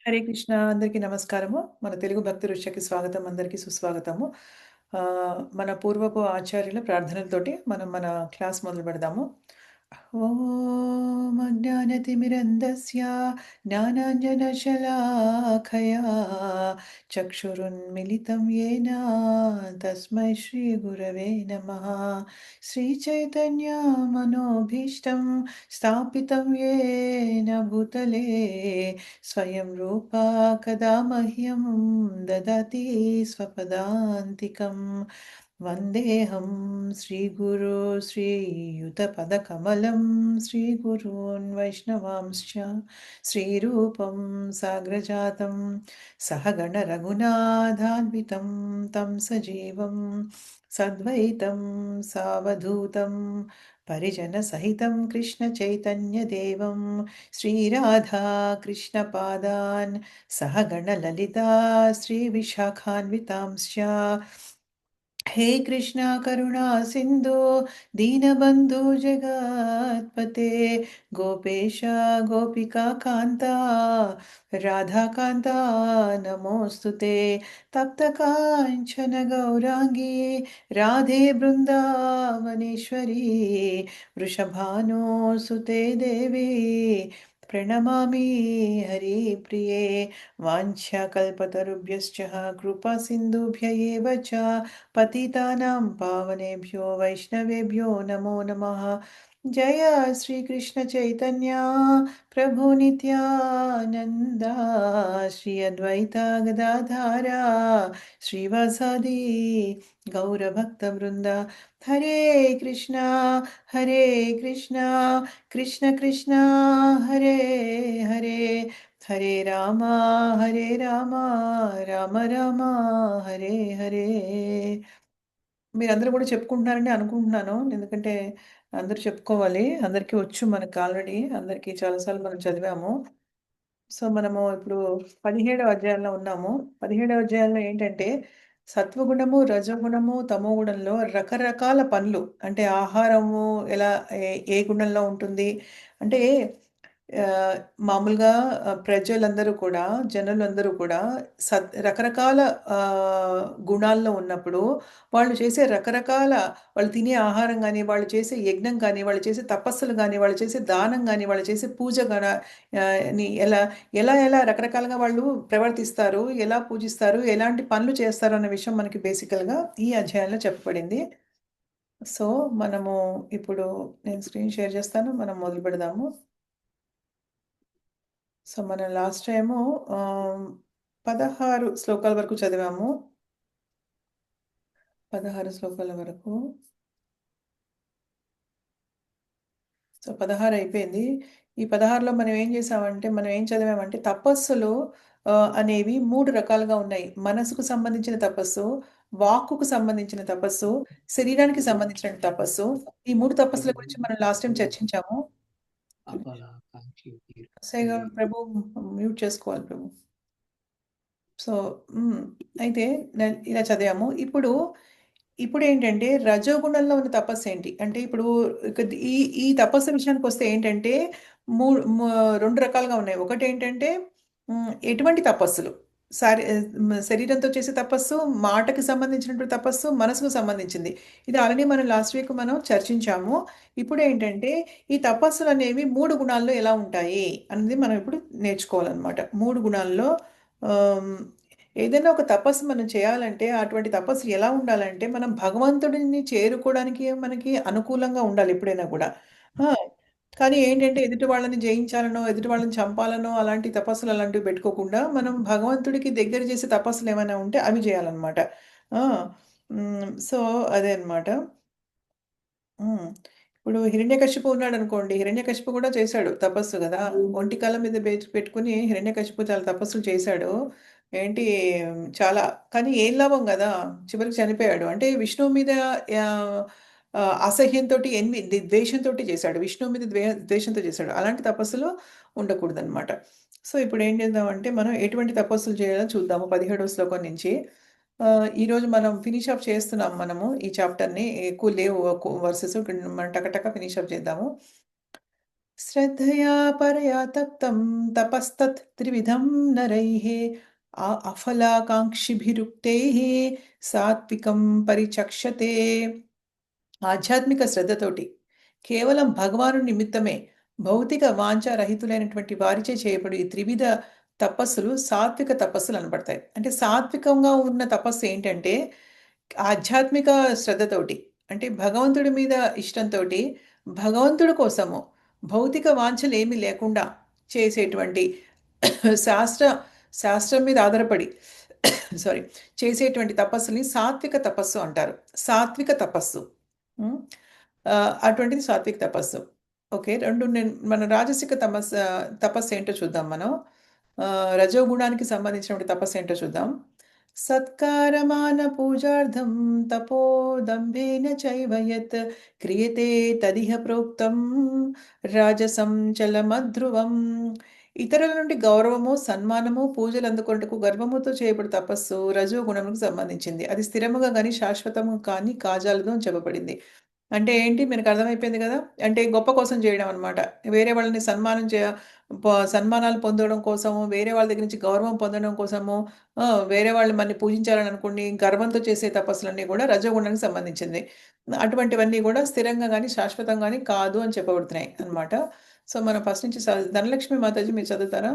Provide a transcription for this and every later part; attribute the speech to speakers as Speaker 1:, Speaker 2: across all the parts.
Speaker 1: హరే కృష్ణ. అందరికీ నమస్కారము. మన తెలుగు భక్తి ఋషికి స్వాగతం. అందరికీ సుస్వాగతము. మన పూర్వపు ఆచార్యుల ప్రార్థనలతోటి మనం మన క్లాస్ మొదలుపెడదాము. ఓం అజ్ఞానతిమిరంధస్య జ్ఞానాంజనశలాఖయా చక్షురున్మిలితం యేన తస్మై శ్రీగురవే నమః. శ్రీచైతన్య మనోభీష్టం స్థాపితం యేన భూతలే స్వయం రూపా కదా మह्यं దదతి స్వపదాంతికం. వందేహం శ్రీగురు శ్రీయుతపదకమలం శ్రీగురూన్ వైష్ణవాంశ్చ శ్రీరూపం సాగ్రజాతం సహగణ రఘునాథాన్వితం తం సజీవం సద్వైతం సావధూతం పరిజనసహితం కృష్ణ చైతన్యదేవం శ్రీరాధా కృష్ణపాదాన్ సహగణలలితా శ్రీవిశాఖాన్వితాంశ్చ. हे कृष्णा करुणा सिन्धु दीनबन्धु जगत्पते गोपेश गोपिका कान्ता राधाकान्ता नमोऽस्तु ते. तप्तकाञ्चन गौराङ्गी राधे बृन्दावनेश्वरी वृषभानुसुते देवी प्रणमामि हरिप्रिये. वाञ्छाकल्पतरुभ्यश्च कृपासिन्धुभ्य एव च पतितानां पावनेभ्यो वैष्णवेभ्यो नमो नमः. जय श्री कृष्ण चैतन्य प्रभु नित्यानंद श्री अद्वैता गदाधारा श्रीवासादि गौरभक्तवृंद. हरे कृष्णा कृष्ण कृष्ण हरे हरे హరే రామ రామ రామ రామ హరే హరే. మీరందరూ కూడా చెప్పుకుంటున్నారని అనుకుంటున్నాను. ఎందుకంటే అందరూ చెప్పుకోవాలి. అందరికీ వచ్చు మనకు ఆల్రెడీ. అందరికీ చాలా సార్లు మనం చదివాము. సో, మనము ఇప్పుడు 17వ అధ్యాయంలో ఉన్నాము. 17వ అధ్యాయంలో ఏంటంటే సత్వగుణము, రజోగుణము, తమోగుణంలో రకరకాల పనులు అంటే ఆహారము ఎలా ఏ గుణంలో ఉంటుంది అంటే మామూలుగా ప్రజలందరూ కూడా, జనులందరూ కూడా రకరకాల గుణాల్లో ఉన్నప్పుడు, వాళ్ళు చేసే రకరకాల వాళ్ళు తినే ఆహారం గానీ, వాళ్ళు చేసే యజ్ఞం కానీ, వాళ్ళు చేసే తపస్సులు గానీ, వాళ్ళు చేసే దానం గానీ, వాళ్ళు చేసే పూజ ని ఎలా ఎలా ఎలా రకరకాలుగా వాళ్ళు ప్రవర్తిస్తారు, ఎలా పూజిస్తారు, ఎలాంటి పనులు చేస్తారు అన్న విషయం మనకి బేసికల్‌గా ఈ అధ్యాయంలో చెప్పబడింది. సో, మనము ఇప్పుడు నేను స్క్రీన్ షేర్ చేస్తాను. మనం మొదలుపెడదాము. సో, మనం లాస్ట్ టైము 16 శ్లోకాల వరకు చదివాము. 16 శ్లోకాల వరకు. సో, 16 అయిపోయింది. ఈ 16లో మనం ఏం చేసామంటే, మనం ఏం చదివామంటే తపస్సులు అనేవి 3 రకాలుగా ఉన్నాయి. మనసుకు సంబంధించిన తపస్సు, వాక్కుకు సంబంధించిన తపస్సు, శరీరానికి సంబంధించిన తపస్సు. ఈ 3 తపస్సుల గురించి మనం లాస్ట్ టైం చర్చించాము. ప్రభు మ్యూట్ చేసుకోవాలి ప్రభు. సో, అయితే ఇలా చదివాము. ఇప్పుడేంటంటే రజోగుణంలో ఉన్న తపస్సేంటి? అంటే ఇప్పుడు ఇక ఈ ఈ తపస్సు విషయానికొస్తే ఏంటంటే మూ ము 2 రకాలుగా ఉన్నాయి. ఒకటేంటంటే ఎటువంటి తపస్సులు? శరీరంతో చేసే తపస్సు, మాటకి సంబంధించినటువంటి తపస్సు, మనసుకు సంబంధించింది. ఇది ఆల్రెడీ మనం లాస్ట్ వీక్ మనం చర్చించాము. ఇప్పుడేంటంటే ఈ తపస్సులనేవి 3 గుణాల్లో ఎలా ఉంటాయి అనేది మనం ఇప్పుడు నేర్చుకోవాలనమాట. 3 గుణాల్లో ఆహ్, ఏదైనా ఒక తపస్సు మనం చేయాలంటే, అటువంటి తపస్సు ఎలా ఉండాలంటే, మనం భగవంతుడిని చేరుకోవడానికి మనకి అనుకూలంగా ఉండాలి ఎప్పుడైనా గూడా. ఆ! కానీ ఏంటంటే, ఎదుటి వాళ్ళని జయించాలనో, ఎదుటి వాళ్ళని చంపాలనో, అలాంటి తపస్సులు అలాంటివి పెట్టుకోకుండా, మనం భగవంతుడికి దగ్గర చేసే తపస్సులేమైనా ఉంటే అవి జేయాలనమాట. ఆ! సో, అదే అనమాట. హ్మ్. ఇప్పుడు హిరణ్యకశిపు ఉన్నాడనుకోండి. హిరణ్యకశిపు కూడా చేశాడు తపస్సు గదా! ఒంటి కళ్ళ మీద పెట్టుకొని హిరణ్యకశిపు చాలా తపస్సులు చేశాడు. ఏంటి చాలా కానీ ఏం లాభం గదా! చివరికి చనిపోయాడు. అంటే విష్ణువు మీద ఆహ్, అసహ్యంతోటి ద్వేషంతోటి చేశాడు. విష్ణువు మీద ద్వేషంతో చేశాడు. అలాంటి తపస్సులు ఉండకూడదనమాట. సో, ఇప్పుడేం చేద్దామంటే మనం ఎటువంటి తపస్సులు చేయాలో చూద్దాము 17వ శ్లోకం నుంచి. ఈరోజు మనం ఫినిష్ అప్ చేస్తున్నాం మనము ఈ చాప్టర్‌ని. ఎక్కువ లేవు వర్సెస్ మనం టక టక ఫినిష్ అప్ చేద్దాము. श्रद्धया परया तप्तं तपस्तत् त्रिविधं नरैः अफलाकाङ्क्षिभिरुक्तैः सात्विकं परिचक्षते ఆధ్యాత్మిక శ్రద్ధతోటి కేవలం భగవాను నిమిత్తమే భౌతిక వాంఛారహితులైనటువంటి వారిచే చేయబడు ఈ త్రివిధ తపస్సులు సాత్విక తపస్సులు అనబడతాయి. అంటే సాత్వికంగా ఉన్న తపస్సు ఏంటంటే ఆధ్యాత్మిక శ్రద్ధతోటి అంటే భగవంతుడి మీద ఇష్టంతోటి భగవంతుడి కోసము భౌతిక వాంఛలు ఏమీ లేకుండా చేసేటువంటి శాస్త్ర శాస్త్రం మీద ఆధారపడి సారీ చేసేటువంటి తపస్సుని సాత్విక తపస్సు అంటారు. సాత్విక తపస్సు. ఉమ్, అటువంటిది సాత్విక తపస్సు. ఓకే, రెండు నేను మన రాజసిక తపస్సు ఏంటో చూద్దాం మనం. రజోగుణానికి సంబంధించినటువంటి తపస్సు ఏంటో చూద్దాం. సత్కారమాన పూజార్థం తపోదంభేన చైవ యత్ క్రియతే తదిహ ప్రోక్తం రాజసం చలమధ్రువం. ఇతరుల నుండి గౌరవము సన్మానము పూజలు అందుకొనుటకు గర్వముతో చేయబడు తపస్సు రజోగుణములకు సంబంధించింది. అది స్థిరముగా కానీ శాశ్వతము కానీ కాజాలదు అని చెప్పబడింది. అంటే ఏంటి మనకు అర్థమైపోయింది కదా. అంటే గొప్ప కోసం చేయడం అనమాట. వేరే వాళ్ళని సన్మానాలు పొందడం కోసము, వేరే వాళ్ళ దగ్గర నుంచి గౌరవం పొందడం కోసము, వేరే వాళ్ళు మనని పూజించాలని అనుకుని గర్వంతో చేసే తపస్సులన్నీ కూడా రజోగుణానికి సంబంధించింది. అటువంటివన్నీ కూడా స్థిరంగా కానీ శాశ్వతం కానీ కాదు అని చెప్పబడుతున్నాయి అనమాట. సో మనం ఫస్ట్ నుంచి ధనలక్ష్మి మాతాజీ మీరు చదువుతారా?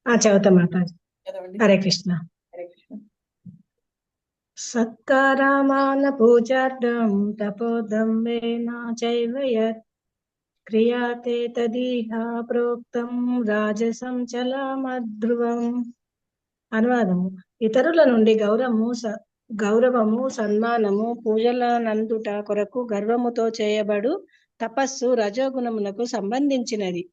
Speaker 2: చదువుతా మాతాజీ.
Speaker 1: చదవండి.
Speaker 2: హరే కృష్ణ.
Speaker 1: హరే కృష్ణ.
Speaker 2: సత్కారమాన పూజార్థం తపోదంబేన చైవ యత్ క్రియాతే తదిహ ప్రోక్తం రాజసం చలమధ్రువం. అనువాదము: ఇతరుల నుండి గౌరవము సన్మానము పూజలనందుట కొరకు గర్వముతో చేయబడు తపస్సు రజోగుణమునకు సంబంధించినది.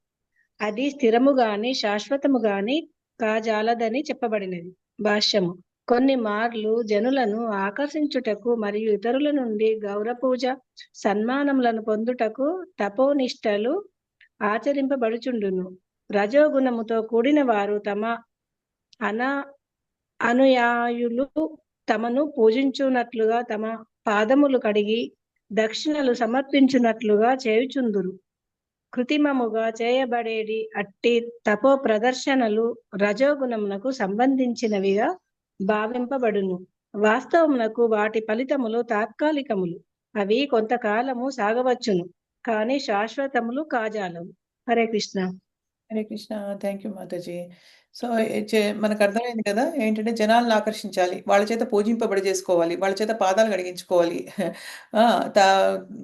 Speaker 2: అది స్థిరము గాని శాశ్వతము గాని కాజాలదని చెప్పబడినది. భాష్యము: కొన్ని మార్లు జనులను ఆకర్షించుటకు మరియు ఇతరుల నుండి గౌరపూజ సన్మానములను పొందుటకు తపోనిష్టలు ఆచరింపబడుచుండును. రజోగుణముతో కూడిన వారు తమ అనుయాయులు తమను పూజించున్నట్లుగా తమ పాదములు కడిగి దక్షిణలు సమర్పించున్నట్లుగా చేయుచుందురు. కృత్రిమముగా చేయబడేది అట్టి తపో ప్రదర్శనలు రజోగుణమునకు సంబంధించినవిగా భావింపబడును. వాస్తవమునకు వాటి ఫలితములు తాత్కాలికములు. అవి కొంతకాలము సాగవచ్చును, కానీ శాశ్వతములు కాజాలవు. హరే కృష్ణ.
Speaker 1: హరే కృష్ణ. థ్యాంక్ యూ మాతాజీ. సో మనకు అర్థమైంది కదా ఏంటంటే జనాలను ఆకర్షించాలి, వాళ్ళ చేత పూజింపబడి చేసుకోవాలి, వాళ్ళ చేత పాదాలు కడిగించుకోవాలి, ఆ,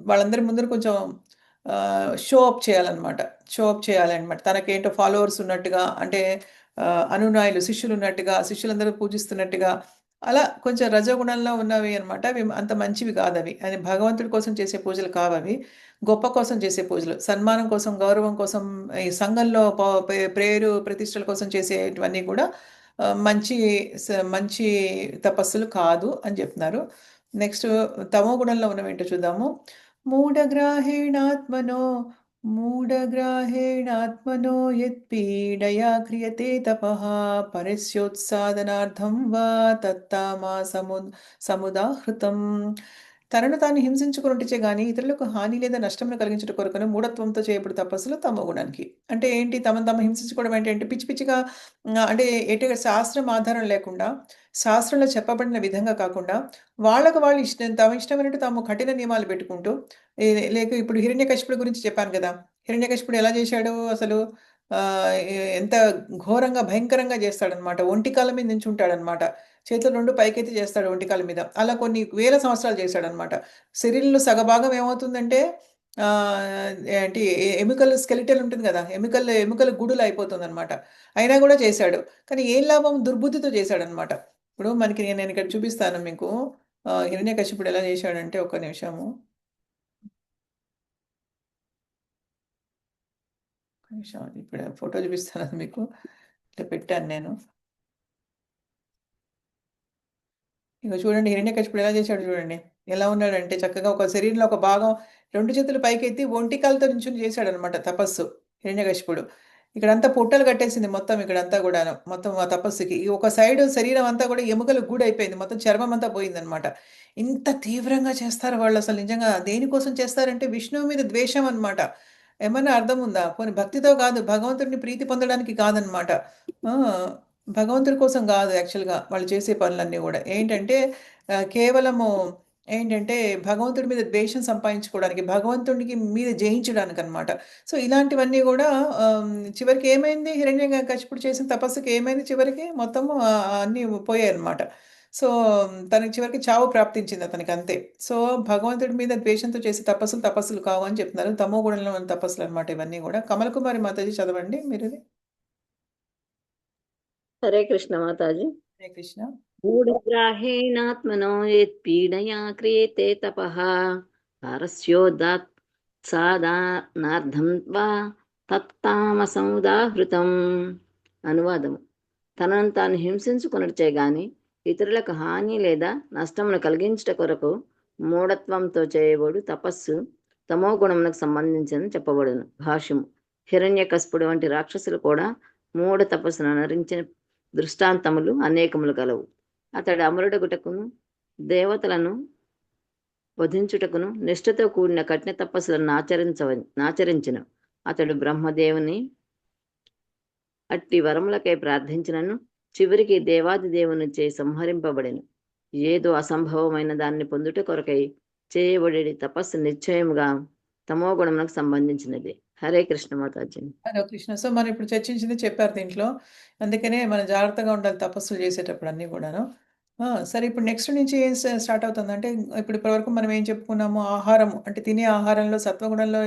Speaker 1: వాళ్ళందరి ముందర కొంచెం షో అప్ చేయాలన్నమాట. షో అప్ చేయాలన్నమాట తనకేంటో ఫాలోవర్స్ ఉన్నట్టుగా, అంటే అనునాయులు శిష్యులు ఉన్నట్టుగా, శిష్యులందరూ పూజిస్తున్నట్టుగా, అలా కొంచెం రజోగుణంలో ఉన్నవి అనమాట. అవి అంత మంచివి కాదు. అవి అది భగవంతుడి కోసం చేసే పూజలు కావు. అవి గొప్ప కోసం చేసే పూజలు, సన్మానం కోసం, గౌరవం కోసం, ఈ సంఘంలో ప్రేరు ప్రతిష్టల కోసం చేసేటివన్నీ కూడా మంచి మంచి తపస్సులు కాదు అని చెప్తున్నారు. నెక్స్ట్ తమో గుణంలో ఉన్నవేంటో చూద్దాము. మూఢగ్రాహేణాత్మనో మూఢగ్రాహేణాత్మనో యత్పీడయా క్రియతే తపః పరస్యోత్సాదనార్థం వా తత్తామా సముదాహృతం. తనను తాను హింసించుకున్నట్టుచే గాని ఇతరులకు హాని లేదా నష్టమును కలిగించుట కొరకును మూఢత్వంతో చేయబడు తపస్సులు తమో గుణానికి. అంటే ఏంటి తమను తాము హింసించుకోవడం ఏంటంటే పిచ్చి పిచ్చిగా, అంటే ఎటుగా శాస్త్రం ఆధారం లేకుండా, శాస్త్రంలో చెప్పబడిన విధంగా కాకుండా వాళ్ళకు వాళ్ళు తమ ఇష్టమైనట్టు తాము కఠిన నియమాలు పెట్టుకుంటూ, లేక ఇప్పుడు హిరణ్యకశిపుడి గురించి చెప్పాను కదా. హిరణ్యకశిపుడు ఎలా చేశాడు అసలు, ఎంత ఘోరంగా భయంకరంగా చేస్తాడనమాట. ఒంటికాల మీద నించుంటాడనమాట. చేతులు రెండు పైకెత్తి చేస్తాడు ఒంటికాల మీద. అలా కొన్ని వేల సంవత్సరాలు చేశాడనమాట. శరీరంలో సగభాగం ఏమవుతుందంటే ఏంటి ఎముకల స్కెలిటల్ ఉంటుంది కదా, ఎముకల గుడులు అయిపోతుంది అనమాట. అయినా కూడా చేశాడు. కానీ ఏం లాభం, దుర్బుద్ధితో చేశాడనమాట. ఇప్పుడు మనకి నేను ఇక్కడ చూపిస్తాను మీకు. హిరణ్యకశిపుడు ఎలా చేశాడంటే, ఒక్క నిమిషము. ఇప్పుడు ఫోటో చూపిస్తాను మీకు. ఇట్లా పెట్టాను నేను. ఇక చూడండి హిరణ్యకశిపుడు ఎలా చేశాడు చూడండి. ఎలా ఉన్నాడంటే చక్కగా ఒక శరీరంలో ఒక భాగం రెండు చేతులు పైకెత్తి ఒంటికాలతో నించుని చేశాడనమాట తపస్సు హిరణ్యకశిపుడు. ఇక్కడంతా పుట్టలు కట్టేసింది మొత్తం, ఇక్కడంతా కూడాను మొత్తం ఆ తపస్సుకి ఈ ఒక సైడ్ శరీరం అంతా కూడా ఎముకలు గూడైపోయింది, మొత్తం చర్మం అంతా పోయిందనమాట. ఇంత తీవ్రంగా చేస్తారు వాళ్ళు, అసలు నిజంగా దేనికోసం చేస్తారంటే విష్ణువు మీద ద్వేషం అన్నమాట. ఏమన్నా అర్థం ఉందా? పోనీ భక్తితో కాదు, భగవంతుడిని ప్రీతి పొందడానికి కాదనమాట. ఆ, భగవంతుడి కోసం కాదు యాక్చువల్గా వాళ్ళు చేసే పనులన్నీ కూడా ఏంటంటే కేవలము ఏంటంటే భగవంతుడి మీద ద్వేషం సంపాదించుకోవడానికి, భగవంతుడికి మీద జయించడానికి అనమాట. సో ఇలాంటివన్నీ కూడా చివరికి ఏమైంది, హిరణ్యకశిపుడు చేసిన తపస్సుకి ఏమైంది, చివరికి మొత్తం అన్నీ పోయాయి అనమాట. సో తనకి చివరికి చావు ప్రాప్తించింది అతనికి, అంతే. సో భగవంతుడి మీద ద్వేషంతో చేసే తపస్సులు తపస్సులు కావు అని చెప్తున్నారు, తమో గుణంలో ఉన్న తపస్సులు అనమాట ఇవన్నీ కూడా. కమల కుమారి మాతాజీ చదవండి మీరు ఇది.
Speaker 3: హరే కృష్ణ మాతాజీ.
Speaker 1: హరే కృష్ణ.
Speaker 3: గూఢగ్రాహేణాత్మనో యత్పీడయా క్రియతే తపః పారస్యోదాత్ సాధానార్థం వా తత్తామసముదాహృతం. అనువాదము: తనను తాను హింసించుకొనుటచే గాని ఇతరులకు హాని లేదా నష్టమును కలిగించుట కొరకు మూఢత్వంతో చేయబడు తపస్సు తమో గుణమునకు సంబంధించిన చెప్పబడును. భాష్యము: హిరణ్యకశిపుడు వంటి రాక్షసులు కూడా మూఢ తపస్సును అనుసరించిన దృష్టాంతములు అనేకములు గలవు. అతడు అమరుడగుటకును దేవతలను వధించుటకును నిష్ఠతో కూడిన కఠిన తపస్సులను ఆచరించిన అతడు బ్రహ్మదేవుని అట్టి వరములకై ప్రార్థించినను చివరికి దేవాది దేవుని చే సంహరింపబడెను. ఏదో అసంభవమైన దాన్ని పొందుట కొరకై చేయబడే తపస్సు నిశ్చయముగా తమో గుణమునకు సంబంధించినది. హరే కృష్ణ మాతాజీ.
Speaker 1: హరే కృష్ణ. సో మనం ఇప్పుడు చర్చించింది చెప్పారు దీంట్లో, అందుకనే మనం జాగ్రత్తగా ఉండాలి తపస్సులు చేసేటప్పుడు అన్నీ కూడాను. సరే, ఇప్పుడు నెక్స్ట్ నుంచి ఏం స్టార్ట్ అవుతుంది అంటే, ఇప్పుడు ఇప్పటివరకు మనం ఏం చెప్పుకున్నాము, ఆహారం అంటే తినే ఆహారంలో సత్వగుణంలో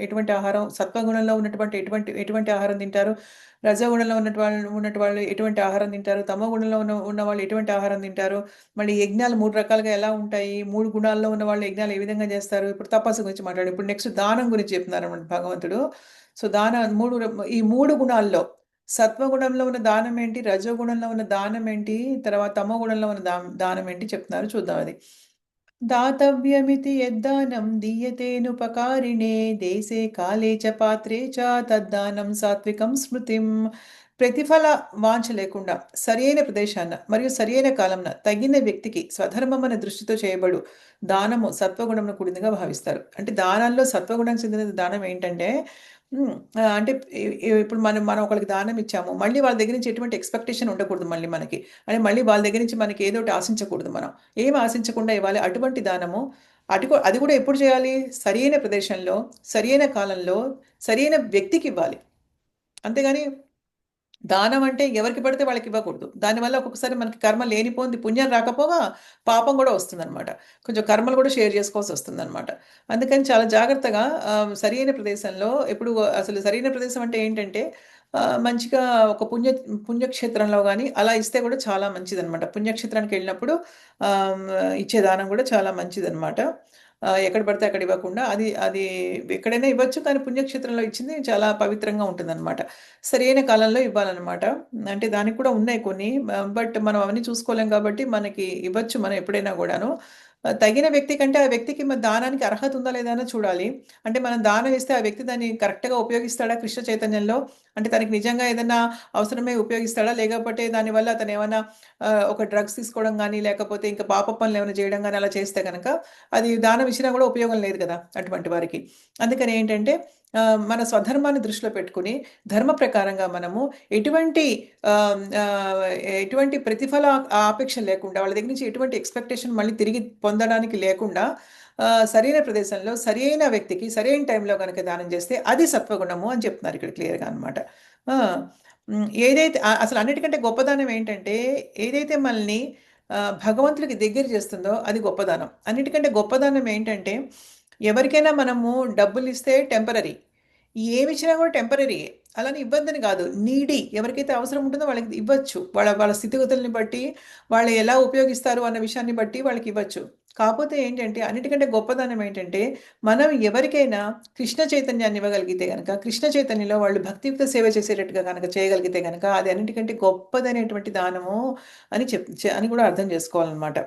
Speaker 1: ఎటువంటి ఆహారం, సత్వగుణంలో ఉన్నటువంటి ఎటువంటి ఎటువంటి ఆహారం తింటారు, రజోగుణంలో ఉన్నటువంటి వాళ్ళు ఎటువంటి ఆహారం తింటారు, తమో గుణంలో ఉన్న వాళ్ళు ఎటువంటి ఆహారం తింటారు, మళ్ళీ యజ్ఞాలు 3 రకాలుగా ఎలా ఉంటాయి, 3 గుణాల్లో ఉన్న వాళ్ళు యజ్ఞాలు ఏ విధంగా చేస్తారు, ఇప్పుడు తపస్సు గురించి మాట్లాడు. ఇప్పుడు నెక్స్ట్ దానం గురించి చెప్తున్నారు అన్నమాట భగవంతుడు. సో ఈ 3 గుణాల్లో సత్వగుణంలో ఉన్న దానం ఏంటి, రజోగుణంలో ఉన్న దానం ఏంటి, తర్వాత తమో గుణంలో ఉన్న దానం ఏంటి చెప్తున్నారు, చూద్దాం అది. దాతవ్యమితి యద్దానం దీయతేనుపకారిణే దేశే కాలే చ పాత్రే చ తద్దానం సాత్వికం స్మృతిం. ప్రతిఫల వాంఛ లేకుండా సరియైన ప్రదేశాన్న మరియు సరియైన కాలంన తగిన వ్యక్తికి స్వధర్మం అనే దృష్టితో చేయబడు దానము సత్వగుణమును కూడిందిగా భావిస్తారు. అంటే దానాల్లో సత్వగుణం చెందిన దానం ఏంటంటే అంటే ఇప్పుడు మనం ఒకరికి దానం ఇచ్చాము, మళ్ళీ వాళ్ళ దగ్గర నుంచి ఎటువంటి ఎక్స్పెక్టేషన్ ఉండకూడదు మళ్ళీ మనకి, అంటే మళ్ళీ వాళ్ళ దగ్గర నుంచి మనకి ఏదో ఒకటి ఆశించకూడదు, మనం ఏం ఆశించకుండా ఇవ్వాలి. అటువంటి దానము అది కూడా ఎప్పుడు చేయాలి, సరియైన ప్రదేశంలో సరియైన కాలంలో సరియైన వ్యక్తికి ఇవ్వాలి. అంతేగాని దానం అంటే ఎవరికి పడితే వాళ్ళకి ఇవ్వకూడదు. దానివల్ల ఒక్కొక్కసారి మనకి కర్మ లేనిపోయింది, పుణ్యం రాకపోగా పాపం కూడా వస్తుందన్నమాట, కొంచెం కర్మలు కూడా షేర్ చేసుకోవాల్సి వస్తుందన్నమాట. అందుకని చాలా జాగ్రత్తగా సరైన ప్రదేశంలో ఎప్పుడు, అసలు సరైన ప్రదేశం అంటే ఏంటంటే మంచిగా ఒక పుణ్యక్షేత్రంలో కానీ అలా ఇస్తే కూడా చాలా మంచిదన్నమాట. పుణ్యక్షేత్రానికి వెళ్ళినప్పుడు ఇచ్చే దానం కూడా చాలా మంచిదన్నమాట. ఎక్కడ పడితే అక్కడ ఇవ్వకుండా, అది అది ఎక్కడైనా ఇవ్వచ్చు, కానీ పుణ్యక్షేత్రంలో ఇచ్చింది చాలా పవిత్రంగా ఉంటుందన్నమాట. సరైన కాలంలో ఇవ్వాలన్నమాట. అంటే దానికి కూడా ఉన్నాయి కొన్ని, బట్ మనం అవన్నీ చూసుకోలేం కాబట్టి మనకి ఇవ్వచ్చు మనం ఎప్పుడైనా కూడాను. తగిన వ్యక్తి కంటే ఆ వ్యక్తికి మన దానానికి అర్హత ఉందా లేదా అని చూడాలి. అంటే మనం దానం ఇస్తే ఆ వ్యక్తి దాన్ని కరెక్ట్గా ఉపయోగిస్తాడా కృష్ణ చైతన్యంలో, అంటే తనకి నిజంగా ఏదైనా అవసరమే ఉపయోగిస్తాడా, లేకపోతే దానివల్ల అతను ఏమైనా ఒక డ్రగ్స్ తీసుకోవడం కానీ, లేకపోతే ఇంకా పాప పనులు ఏమైనా చేయడం కానీ అలా చేస్తే కనుక అది దానం ఇచ్చినా కూడా ఉపయోగం లేదు కదా అటువంటి వారికి. అందుకని ఏంటంటే మన స్వధర్మాన్ని దృష్టిలో పెట్టుకుని ధర్మ ప్రకారంగా మనము ఎటువంటి ఎటువంటి ప్రతిఫల ఆపేక్ష లేకుండా, వాళ్ళ దగ్గర నుంచి ఎటువంటి ఎక్స్పెక్టేషన్ మళ్ళీ తిరిగి పొందడానికి లేకుండా సరైన ప్రదేశంలో సరైన వ్యక్తికి సరైన టైంలో కనుక దానం చేస్తే అది సత్వగుణము అని చెప్తున్నారు ఇక్కడ క్లియర్గా అనమాట. ఏదైతే అసలు అన్నిటికంటే గొప్పదానం ఏంటంటే, ఏదైతే మనల్ని భగవంతుడికి దగ్గర చేస్తుందో అది గొప్పదానం. అన్నిటికంటే గొప్పదానం ఏంటంటే, ఎవరికైనా మనము డబ్బులు ఇస్తే టెంపరరీ, ఏమి ఇచ్చినా కూడా టెంపరరీ, అలానే ఇవ్వద్దని కాదు. నీడీ ఎవరికైతే అవసరం ఉంటుందో వాళ్ళకి ఇవ్వచ్చు, వాళ్ళ వాళ్ళ స్థితిగతుల్ని బట్టి, వాళ్ళు ఎలా ఉపయోగిస్తారు అన్న విషయాన్ని బట్టి వాళ్ళకి ఇవ్వచ్చు. కాకపోతే ఏంటంటే అన్నిటికంటే గొప్పదనం ఏంటంటే, మనం ఎవరికైనా కృష్ణ చైతన్యాన్ని ఇవ్వగలిగితే కనుక, కృష్ణ చైతన్యంలో వాళ్ళు భక్తియుక్త సేవ చేసేటట్టుగా కనుక చేయగలిగితే కనుక, అది అన్నిటికంటే గొప్పదనేటువంటి దానము అని అని కూడా అర్థం చేసుకోవాలన్నమాట.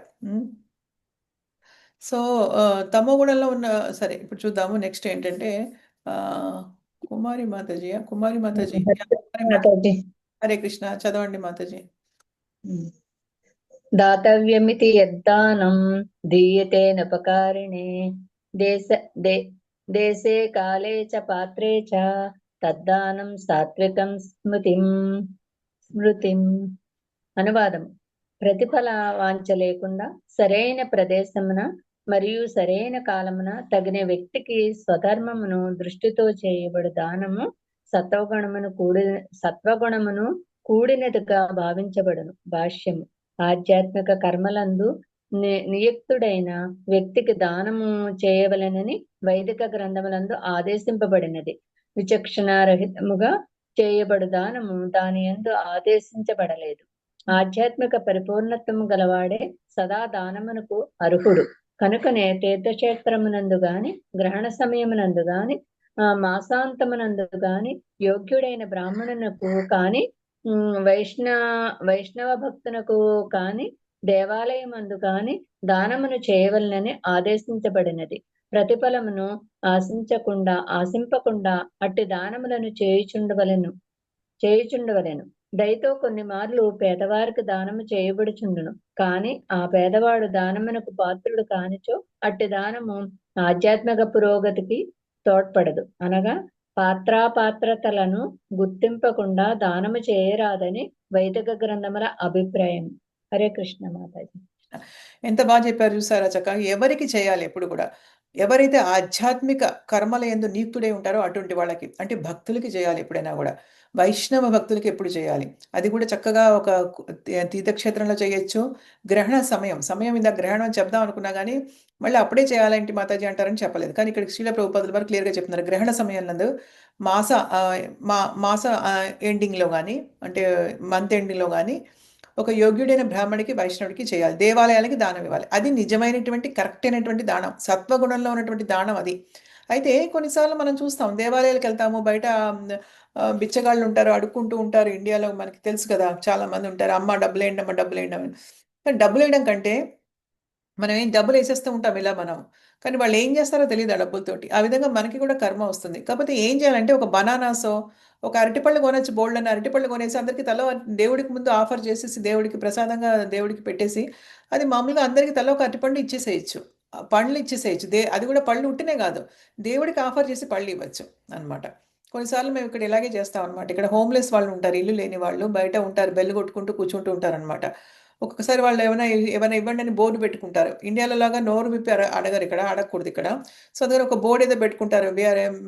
Speaker 1: సో తమో గుణంలో ఉన్న, సరే ఇప్పుడు చూద్దాము నెక్స్ట్ ఏంటంటే కుమారి మాతాజీ కుమారి మాతాజీ
Speaker 2: మాతాజీ.
Speaker 1: హరే కృష్ణ చదవండి మాతాజీ.
Speaker 4: దాతవ్యమితి యద్దానం దీయతే నపకారిణే దేశ దేశే కాలే చ పాత్రే చ తద్దానం సాత్వికం స్మృతిం. అనువాదం: ప్రతిఫల వాంఛ లేకుండా సరైన ప్రదేశమున మరియు సరైన కాలమున తగిన వ్యక్తికి స్వధర్మమును దృష్టితో చేయబడు దానము సత్వగుణమును కూడినదిగా భావించబడును. భాష్యము: ఆధ్యాత్మిక కర్మలందు నియుక్తుడైన వ్యక్తికి దానము చేయవలెనని వైదిక గ్రంథములందు ఆదేశింపబడినది. విచక్షణారహితముగా చేయబడు దానము దాని యందు ఆదేశించబడలేదు. ఆధ్యాత్మిక పరిపూర్ణత్వము గలవాడే సదా దానమునకు అర్హుడు. కనుకనే తీర్థక్షేత్రమునందు గాని, గ్రహణ సమయమునందు గాని, మాసాంతమునందు గాని, యోగ్యుడైన బ్రాహ్మణునకు కాని, వైష్ణవ భక్తునకు కాని, దేవాలయమందు కాని దానమును చేయవలనని ఆదేశించబడినది. ప్రతిఫలమును ఆశింపకుండా అట్టి దానములను చేయుచుండవలెను. దయతో కొన్ని మార్లు పేదవారికి దానము చేయబడుచుండును. కాని ఆ పేదవాడు దానమునకు పాత్రుడు కానిచో అట్టి దానము ఆధ్యాత్మిక పురోగతికి తోడ్పడదు. అనగా పాత్రతలను గుర్తింపకుండా దానము చేయరాదని వైదిక గ్రంథముల అభిప్రాయం. హరే కృష్ణ మాతాజీ.
Speaker 1: ఎంత బాగా చెప్పారు చూసారా చక్కగా. ఎవరికి చేయాలి ఎప్పుడు కూడా, ఎవరైతే ఆధ్యాత్మిక కర్మల యందు నియుక్తుడై ఉంటారో అటువంటి వాళ్ళకి, అంటే భక్తులకి చేయాలి ఎప్పుడైనా కూడా. వైష్ణవ భక్తులకి ఎప్పుడు చేయాలి, అది కూడా చక్కగా ఒక తీర్థక్షేత్రంలో చేయొచ్చు. గ్రహణ సమయం ఇందా గ్రహణం చెప్దాం అనుకున్నా కానీ మళ్ళీ అప్పుడే చేయాలంటే మాతాజీ అంటారని చెప్పలేదు. కానీ ఇక్కడ శ్రీల ప్రభుపాదుల వారు క్లియర్గా చెప్తున్నారు, గ్రహణ సమయంలో మాస ఎండింగ్లో కానీ, అంటే మంత్ ఎండింగ్లో కానీ ఒక యోగ్యుడైన బ్రాహ్మడికి వైష్ణవుడికి చేయాలి. దేవాలయాలకి దానం ఇవ్వాలి. అది నిజమైనటువంటి కరెక్ట్ అయినటువంటి దానం, సత్వగుణంలో ఉన్నటువంటి దానం అది. అయితే కొన్నిసార్లు మనం చూస్తాం, దేవాలయాలకు వెళ్తాము, బయట బిచ్చగాళ్ళు ఉంటారు, అడుక్కుంటూ ఉంటారు. ఇండియాలో మనకి తెలుసు కదా, చాలా మంది ఉంటారు, అమ్మ డబ్బులు వేయండి అమ్మ డబ్బులు వేయండి అని. కానీ డబ్బులు వేయడం కంటే మనం ఏం డబ్బులు వేసేస్తూ ఉంటాం ఇలా మనం, కానీ వాళ్ళు ఏం చేస్తారో తెలియదు ఆ డబ్బులతోటి. ఆ విధంగా మనకి కూడా కర్మ వస్తుంది. కాకపోతే ఏం చేయాలంటే ఒక బనానాసో ఒక అరటిపళ్ళు కొనొచ్చు, బోల్డ్ అని అరటిపళ్ళు కొనేసి అందరికీ దేవుడికి ముందు ఆఫర్ చేసేసి, దేవుడికి ప్రసాదంగా దేవుడికి పెట్టేసి, అది మామూలుగా అందరికీ తల ఒక అరటిపండు ఇచ్చేసేయచ్చు, పండ్లు ఇచ్చేసేయచ్చు. అది కూడా పళ్ళు ఉట్టినే కాదు, దేవుడికి ఆఫర్ చేసి పళ్ళు ఇవ్వచ్చు అనమాట. కొన్నిసార్లు మేము ఇక్కడ ఇలాగే చేస్తాం అనమాట. ఇక్కడ హోమ్లెస్ వాళ్ళు ఉంటారు, ఇల్లు లేని వాళ్ళు బయట ఉంటారు, బెల్లు కొట్టుకుంటూ కూర్చుంటూ ఉంటారు అనమాట. ఒక్కొక్కసారి వాళ్ళు ఏమైనా ఇవ్వండి అని బోర్డు పెట్టుకుంటారు. ఇండియాలో లాగా నోరు విప్పి అడగరు, ఇక్కడ అడగకూడదు ఇక్కడ. సో అందుకని ఒక బోర్డు ఏదో పెట్టుకుంటారు,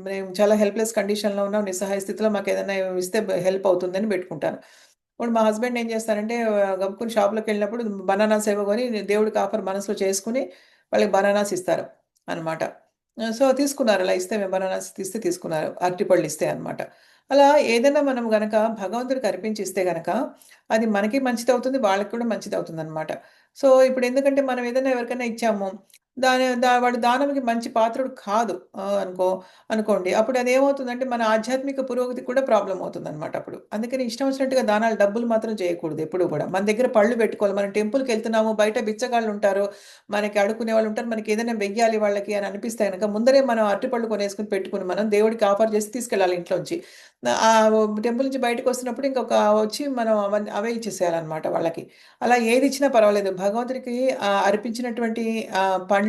Speaker 1: మేము చాలా హెల్ప్లెస్ కండిషన్లో ఉన్నాం, నిస్సహాయ స్థితిలో మాకు ఏదైనా ఇస్తే హెల్ప్ అవుతుందని పెట్టుకుంటాను. ఇప్పుడు మా హస్బెండ్ ఏం చేస్తారంటే, గమ్ముకుని షాప్లోకి వెళ్ళినప్పుడు బనానాస్ ఏవో కొని దేవుడికి ఆఫర్ మనసులో చేసుకుని వాళ్ళకి బనానాస్ ఇస్తారు అనమాట. సో తీసుకున్నారు, అలా ఇస్తే మేము బనానాస్ ఇస్తే తీసుకున్నారు, అరటిపళ్ళు ఇస్తే అనమాట. అలా ఏదైనా మనం గనక భగవంతుడికి అర్పించి ఇస్తే గనక అది మనకి మంచిది అవుతుంది, వాళ్ళకి కూడా మంచిది అవుతుంది అనమాట. సో ఇప్పుడు ఎందుకంటే మనం ఏదైనా ఎవరికైనా ఇచ్చాము, వాడు దానంకి మంచి పాత్రుడు కాదు అనుకోండి, అప్పుడు అది ఏమవుతుందంటే మన ఆధ్యాత్మిక పురోగతికి కూడా ప్రాబ్లం అవుతుంది అనమాట. అప్పుడు అందుకని ఇష్టం వచ్చినట్టుగా దానాలు డబ్బులు మాత్రం చేయకూడదు ఎప్పుడు కూడా. మన దగ్గర పళ్ళు పెట్టుకోవాలి. మనం టెంపుల్కి వెళ్తున్నాము, బయట బిచ్చగాళ్ళు ఉంటారు, మనకి అడుకునే వాళ్ళు ఉంటారు, మనకి ఏదైనా వెయ్యాలి వాళ్ళకి అని అనిపిస్తే కనుక ముందరే మనం అరటిపళ్ళు కొనేసుకుని పెట్టుకుని మనం దేవుడికి ఆఫర్ చేసి తీసుకెళ్ళాలి ఇంట్లోంచి. ఆ టెంపుల్ నుంచి బయటకు వస్తున్నప్పుడు ఇంకొక వచ్చి మనం అవే ఇచ్చేసేయాలన్నమాట వాళ్ళకి. అలా ఏది ఇచ్చినా పర్వాలేదు, భగవంతుడికి అర్పించినటువంటి పండ్లు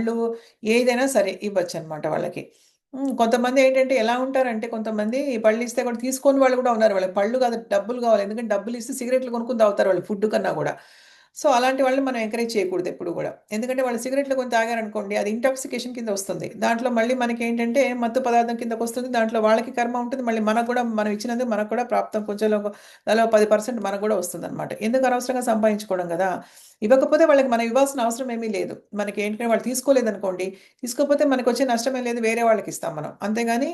Speaker 1: ఏదైనా సరే ఇవ్వచ్చు అనమాట వాళ్ళకి. కొంతమంది ఏంటంటే ఎలా ఉంటారంటే, కొంతమంది పళ్ళు ఇస్తే కూడా తీసుకొని వాళ్ళు కూడా ఉన్నారు. వాళ్ళకి పళ్ళు కాదు డబ్బులు కావాలి, ఎందుకంటే డబ్బులు ఇస్తే సిగరెట్లు కొనుక్కుని తాగుతారు వాళ్ళు ఫుడ్ కన్నా కూడా. సో అలాంటి వాళ్ళని మనం ఎంకరేజ్ చేయకూడదు ఎప్పుడు కూడా. ఎందుకంటే వాళ్ళు సిగరెట్లు కొని తాగారనుకోండి, అది ఇంటాక్సికేషన్ కింద వస్తుంది. దాంట్లో మళ్ళీ మనకి ఏంటంటే మత్తు పదార్థం కిందకు వస్తుంది, దాంట్లో వాళ్ళకి కర్మ ఉంటుంది, మళ్ళీ మనకు కూడా మనం ఇచ్చినందుకు మనకు కూడా ప్రాప్తం కొంచెం దానిలో 10% మనకు కూడా వస్తుంది అనమాట. ఎందుకు అనవసరంగా సంపాదించుకోవడం కదా. ఇవ్వకపోతే వాళ్ళకి మనం ఇవ్వాల్సిన అవసరం ఏమీ లేదు. మనకి ఏంటంటే వాళ్ళు తీసుకోలేదనుకోండి, తీసుకోకపోతే మనకు వచ్చే నష్టమే లేదు, వేరే వాళ్ళకి ఇస్తాం మనం. అంతేగాని